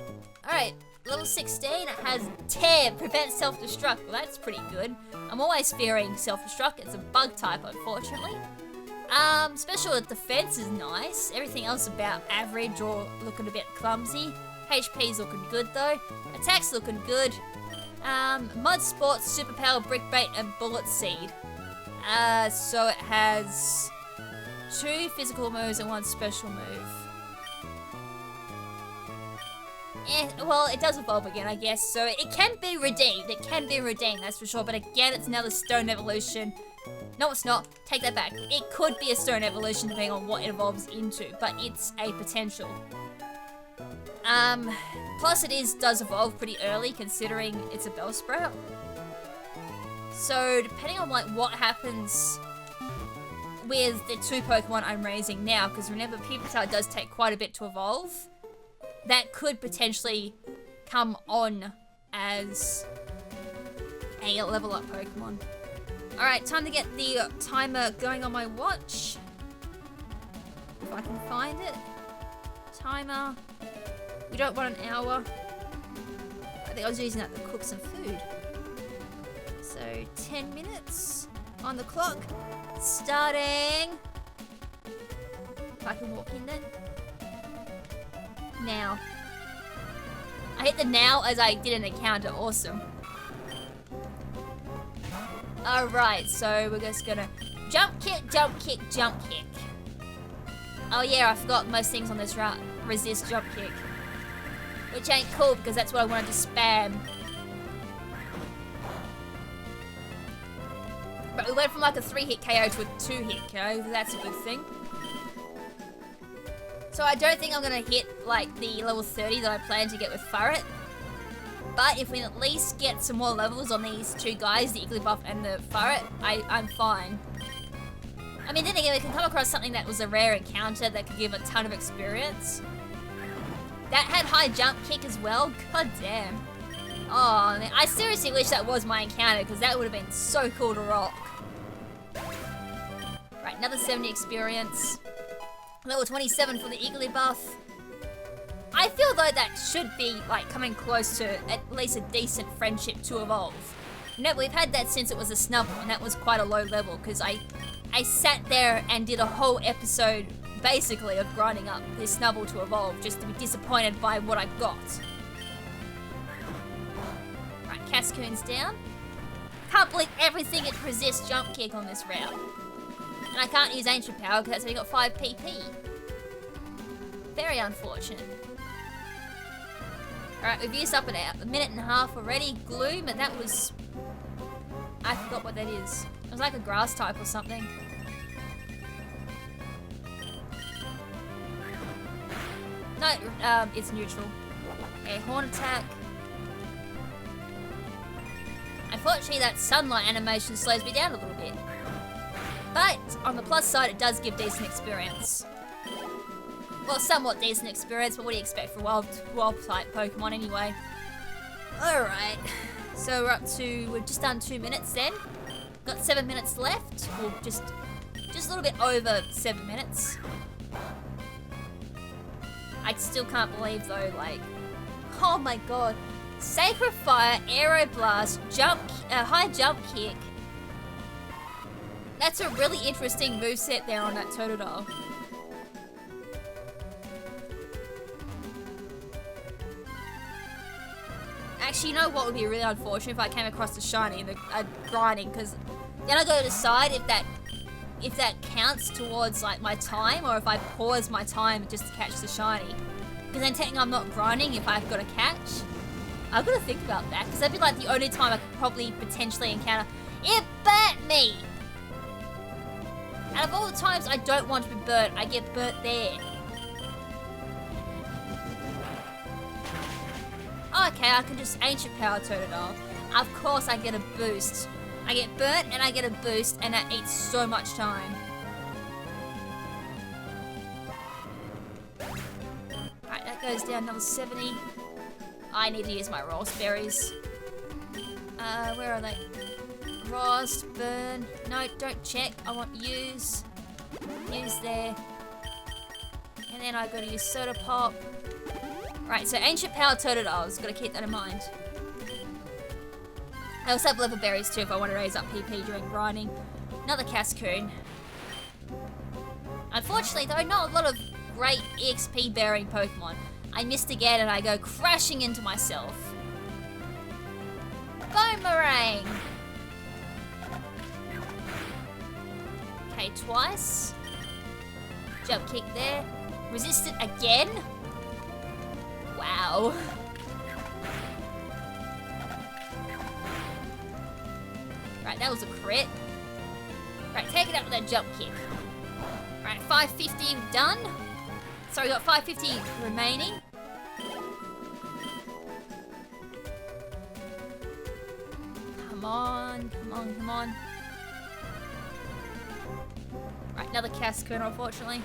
Alright, level 16, it has Tear, prevent self-destruct. Well, that's pretty good. I'm always fearing self-destruct. It's a bug type, unfortunately. Special defense is nice. Everything else about average or looking a bit clumsy. HP's looking good though. Attack's looking good. Mud Sports, Superpower, Brick Bait, and Bullet Seed. So it has 2 physical moves and 1 special move. Well, it does evolve again, I guess. So it can be redeemed. It can be redeemed, that's for sure. But again, it's another Stone Evolution. No, it's not. Take that back. It could be a Stone Evolution depending on what it evolves into, but it's a potential. Plus it does evolve pretty early considering it's a Bellsprout. So depending on like what happens with the 2 Pokemon I'm raising now, because remember PUPITAR does take quite a bit to evolve, that could potentially come on as a level up Pokemon. Alright, time to get the timer going on my watch. If I can find it. Timer. We don't want an hour. I think I was using that to cook some food. So 10 minutes on the clock. Starting. If I can walk in then. Now. I hit the now as I did an encounter. Awesome. Alright, so we're just gonna jump kick, jump kick, jump kick. Oh yeah, I forgot most things on this route. Resist, jump kick. Which ain't cool because that's what I wanted to spam. But we went from like a 3-hit KO to a 2-hit KO. That's a good thing. So I don't think I'm going to hit like the level 30 that I plan to get with Furret. But if we at least get some more levels on these two guys, the Igglybuff and the Furret, I'm fine. I mean, then again, we can come across something that was a rare encounter that could give a ton of experience. That had high jump kick as well. God damn. Oh, man. I seriously wish that was my encounter because that would have been so cool to rock. Right, another 70 experience. Level 27 for the Igglybuff. I feel though that should be like coming close to at least a decent friendship to evolve. No, we've had that since it was a Snubble, and that was quite a low level because I sat there and did a whole episode basically of grinding up this Snubble to evolve just to be disappointed by what I got. Right, Cascoon's down. Can't believe everything it resists jump kick on this route. And I can't use Ancient Power because that's only got 5 PP. Very unfortunate. Alright, we've used up a minute and a half already. Gloom, and that was... I forgot what that is. It was like a grass type or something. No, it's neutral. Okay, Horn Attack. Unfortunately, that sunlight animation slows me down a little bit. But, on the plus side, it does give decent experience. Well, somewhat decent experience, but what do you expect for wild-type Pokemon anyway? Alright, so we're just done 2 minutes then. Got 7 minutes left, or just a little bit over 7 minutes. I still can't believe though, like, oh my god. Sacred Fire, Aeroblast, high jump kick. That's a really interesting moveset there on that Totodile. Actually, you know what would be really unfortunate if I came across the shiny and grinding, because then I go to decide if that counts towards like my time, or if I pause my time just to catch the shiny. Because then technically I'm not grinding if I've got a catch. I've got to think about that, because that'd be like the only time I could probably potentially encounter. It burnt me! Out of all the times I don't want to be burnt, I get burnt there. Okay, I can just Ancient Power Totodile. Of course I get a boost. I get burnt and I get a boost, and that eats so much time. Alright, that goes down another 70. I need to use my Raspberries. Where are they? Rost, burn. No, don't check. I want use. Use there. And then I gotta use Soda Pop. Right, so Ancient Power Totodiles. Gotta keep that in mind. I also have level berries too if I want to raise up PP during grinding. Another Cascoon. Unfortunately though, not a lot of great EXP bearing Pokemon. I missed again and I go crashing into myself. Boomerang! Okay, twice. Jump kick there. Resist it again? Wow. Right, that was a crit. Right, take it out with that jump kick. Right, 550 done. So we got 550 remaining. Come on, come on, come on. Right, another Cascoon, unfortunately.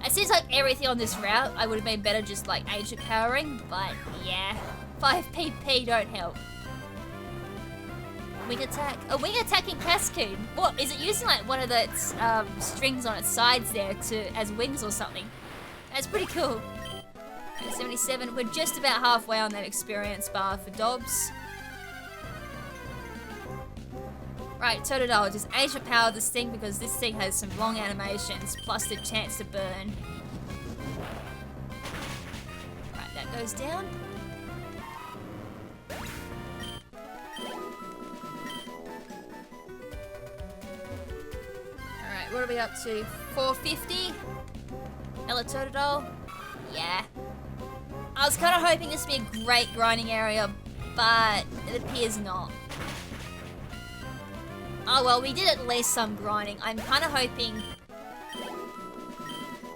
It seems like everything on this route, I would have been better just like Ancient Powering, but yeah. 5 PP don't help. Wing attack. A wing attacking Cascoon. What is it using? Like one of the strings on its sides there as wings or something? That's pretty cool. Right, 77. We're just about halfway on that experience bar for Dobbs. Right, Totodile, just Ancient Power this thing because this thing has some long animations plus the chance to burn. Right, that goes down. What are we up to? 450? Ella Totodile? Yeah. I was kind of hoping this would be a great grinding area, but it appears not. Oh well, we did at least some grinding. I'm kind of hoping...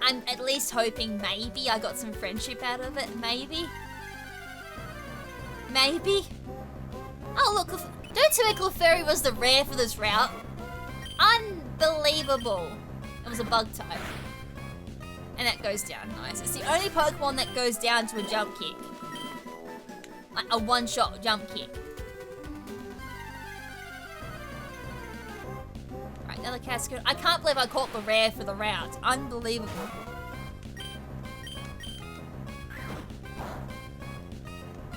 I'm at least hoping maybe I got some friendship out of it. Maybe? Maybe? Oh look, don't tell me Clefairy was the rare for this route. Unbelievable. It was a bug type. And that goes down, nice. It's the only Pokemon that goes down to a jump kick. Like a one-shot jump kick. Right, another Cascade. I can't believe I caught the rare for the route. Unbelievable.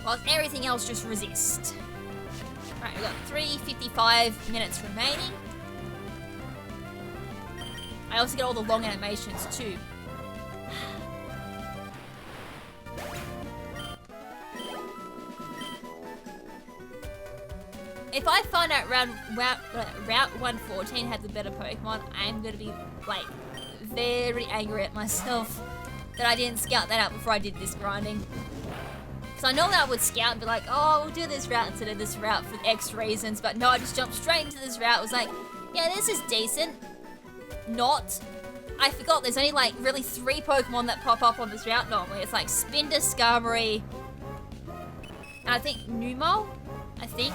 While everything else just resist. Right, we've got 3:55 minutes remaining. I also get all the long animations too. If I find out Route 114 had the better Pokemon, I'm gonna be like very angry at myself that I didn't scout that out before I did this grinding. Because I know that I would scout and be like, oh, we'll do this route instead of this route for X reasons, but no, I just jumped straight into this route. I was like, yeah, this is decent. Not. I forgot there's only like really 3 Pokemon that pop up on this route normally. It's like Spinder, Skarmory, and I think Numel, I think.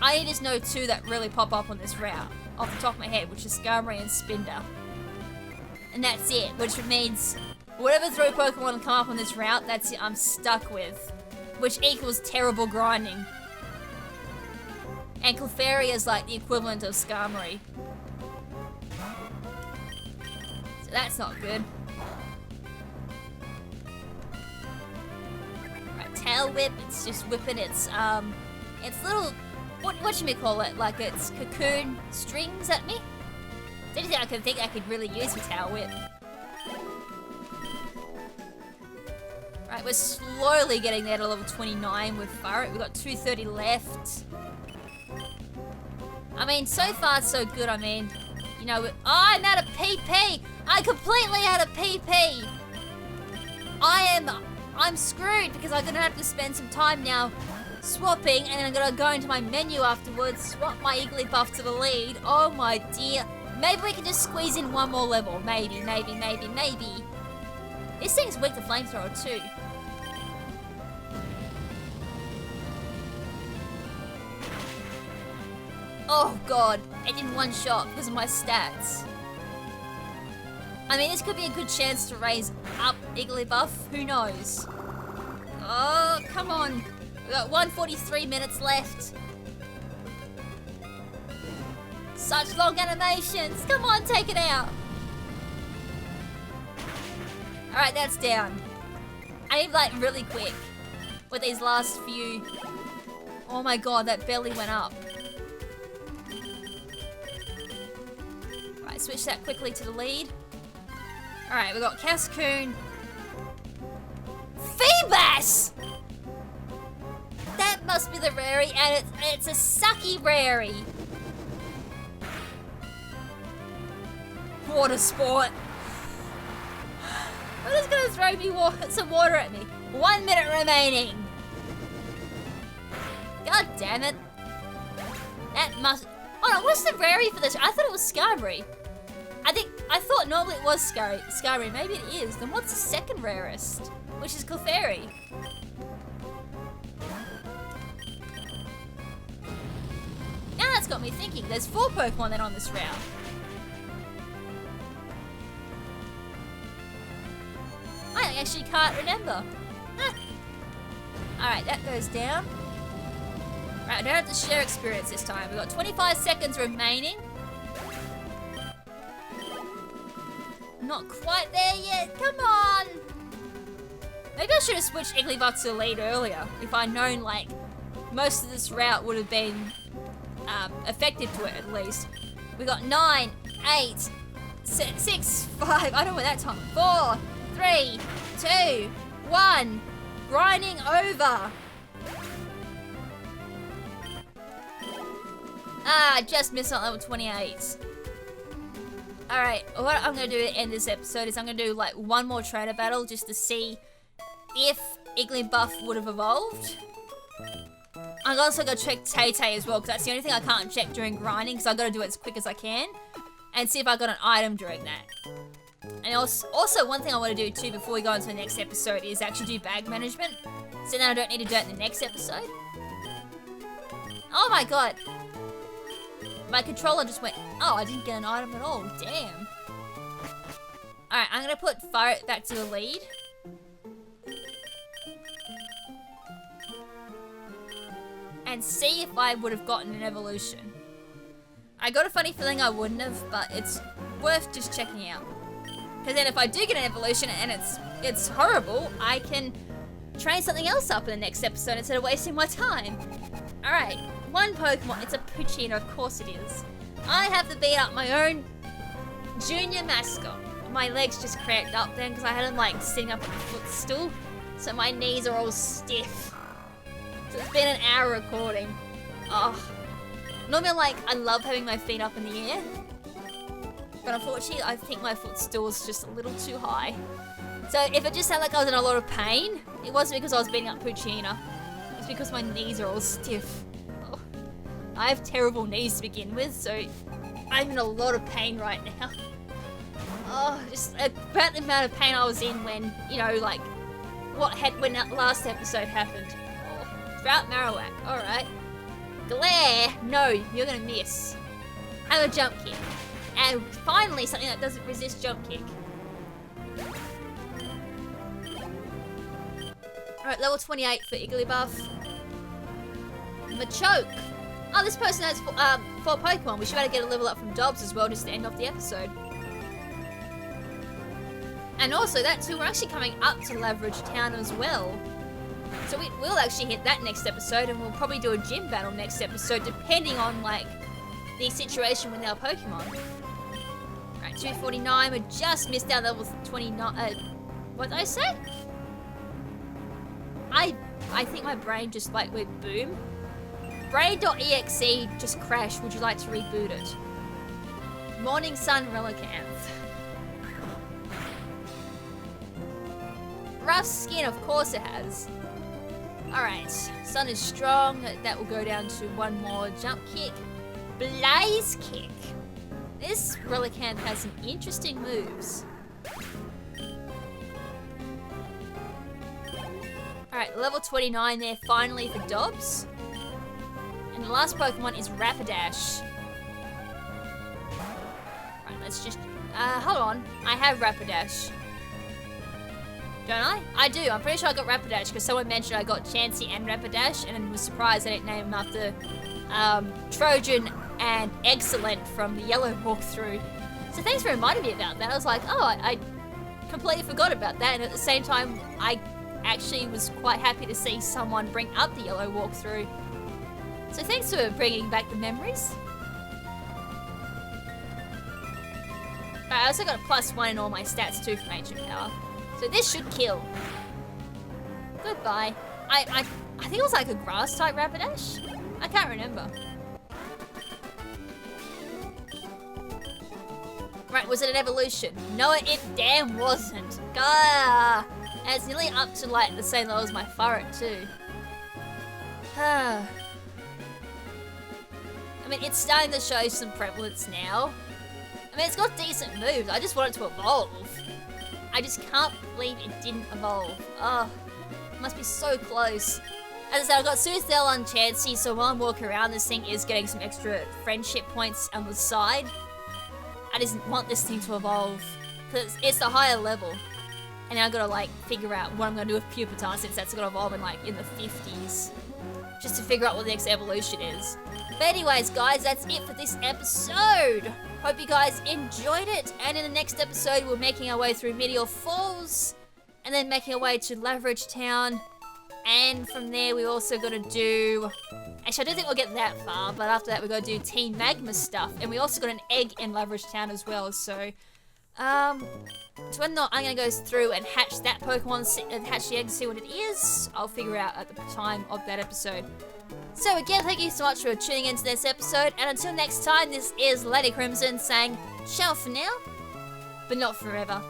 I just know 2 that really pop up on this route, off the top of my head, which is Skarmory and Spinder. And that's it, which means whatever 3 Pokemon come up on this route, that's it I'm stuck with. Which equals terrible grinding. And Clefairy is like the equivalent of Skarmory. So that's not good. Right, Tail Whip, it's just whipping its little... What should we call it? Like it's cocoon strings at me? Is there anything I could think I could really use with Tail Whip? Right, we're slowly getting there to level 29 with Furret. We've got 230 left. I mean, so far so good. I mean, you know, oh, I'm out of PP! I'm completely out of PP! I'm screwed because I'm gonna have to spend some time now swapping, and then I'm gonna go into my menu afterwards, swap my Igglybuff to the lead. Oh my dear. Maybe we can just squeeze in one more level. Maybe. This thing's weak to Flamethrower too. Oh god, it did one shot because of my stats. I mean, this could be a good chance to raise up Igglybuff. Who knows? Oh, come on. We've got 143 minutes left. Such long animations. Come on, take it out. Alright, that's down. I need like really quick with these last few. Oh my god, that belly went up. Right, switch that quickly to the lead. Alright, we've got Cascoon. Feebas! That must be the rarey, and it's a sucky rarey. Water sport. I'm just gonna throw me some water at me. 1 minute remaining. God damn it. That must... Oh no, what's the rarey for this? I thought it was Skarmory. I thought normally it was Skarmory. Maybe it is. Then what's the second rarest? Which is Clefairy. Now that's got me thinking. There's 4 Pokemon then on this route. I actually can't remember. Alright, that goes down. Right, I don't have to share experience this time. We've got 25 seconds remaining. Not quite there yet. Come on. Maybe I should have switched Igglybuff to the lead earlier. If I'd known, like, most of this route would have been effective to it, at least. We got 9, 8, 6, 5. I don't know what that time. 4, 3, 2, 1. Grinding over. I just missed on level 28. Alright, what I'm going to do to end this episode is I'm going to do like one more trainer battle just to see if Igglybuff would have evolved. I'm also going to check Tay-Tay as well, because that's the only thing I can't check during grinding, because I've got to do it as quick as I can. And see if I got an item during that. And also one thing I want to do too before we go on to the next episode is actually do bag management. So then I don't need to do it in the next episode. Oh my god. My controller just went, oh, I didn't get an item at all. Damn. Alright, I'm going to put Fire back to the lead. And see if I would have gotten an evolution. I got a funny feeling I wouldn't have, but it's worth just checking out. Because then if I do get an evolution and it's horrible, I can train something else up in the next episode instead of wasting my time. Alright, one Pokemon. It's a Poochyena, of course it is. I have to beat up my own junior mascot. My legs just cramped up then because I had him like sitting up on a footstool. So my knees are all stiff. So it's been an hour recording. Oh. Normally, like, I love having my feet up in the air. But unfortunately, I think my footstool is just a little too high. So if it just sounded like I was in a lot of pain, it wasn't because I was beating up Poochyena. It's because my knees are all stiff. Oh. I have terrible knees to begin with, so I'm in a lot of pain right now. Oh, just about the amount of pain I was in when, you know, like, when that last episode happened. Drought Marowak, alright. Glare! No, you're gonna miss. Have a jump kick. And finally, something that doesn't resist jump kick. Alright, level 28 for Igglybuff. Machoke! Oh, this person has 4 Pokemon. We should better get a level up from Dobbs as well, just to end off the episode. And also, that too, we're actually coming up to Fallarbor Town as well. So we'll actually hit that next episode, and we'll probably do a gym battle next episode, depending on, like, the situation with our Pokemon. Alright, 249, we just missed our level 29, what did I say? I think my brain just, like, went boom. Brain.exe just crashed, would you like to reboot it? Morning Sun Relicanth. Rough skin, of course it has. Alright, Sun is strong. That will go down to one more jump kick. Blaze kick. This Relicanth has some interesting moves. Alright, level 29 there finally for Dobbs. And the last Pokemon is Rapidash. Right, let's just... hold on. I have Rapidash. Don't I? I do. I'm pretty sure I got Rapidash because someone mentioned I got Chansey and Rapidash and was surprised I didn't name them after Trojan and Excellent from the Yellow walkthrough. So thanks for reminding me about that. I was like, oh, I completely forgot about that. And at the same time, I actually was quite happy to see someone bring up the Yellow walkthrough. So thanks for bringing back the memories. I also got a +1 in all my stats too from Ancient Power. So this should kill. Goodbye. I think it was like a grass type Rapidash. I can't remember. Right, was it an evolution? No, it damn wasn't. Gah! And it's nearly up to like the same level as my Furret too. I mean, it's starting to show some prevalence now. I mean, it's got decent moves. I just want it to evolve. I just can't believe it didn't evolve. Oh, it must be so close. As I said, I've got Soothdale on Chansey, so while I'm walking around, this thing is getting some extra friendship points on the side. I just want this thing to evolve, because it's the higher level. And now I've got to, like, figure out what I'm going to do with PUPITAR, since that's going to evolve in, like, in the 50s. Just to figure out what the next evolution is. But anyways, guys, that's it for this episode. Hope you guys enjoyed it. And in the next episode, we're making our way through Meteor Falls. And then making our way to Fallarbor Town. And from there, we also got to do... Actually, I don't think we'll get that far. But after that, we've got to do Team Magma stuff. And we also got an egg in Fallarbor Town as well. So, so when I'm going to go through and hatch that Pokemon, and hatch the egg to see what it is. I'll figure out at the time of that episode. So again, thank you so much for tuning into this episode, and until next time, this is Lady KrimZen saying ciao for now, but not forever.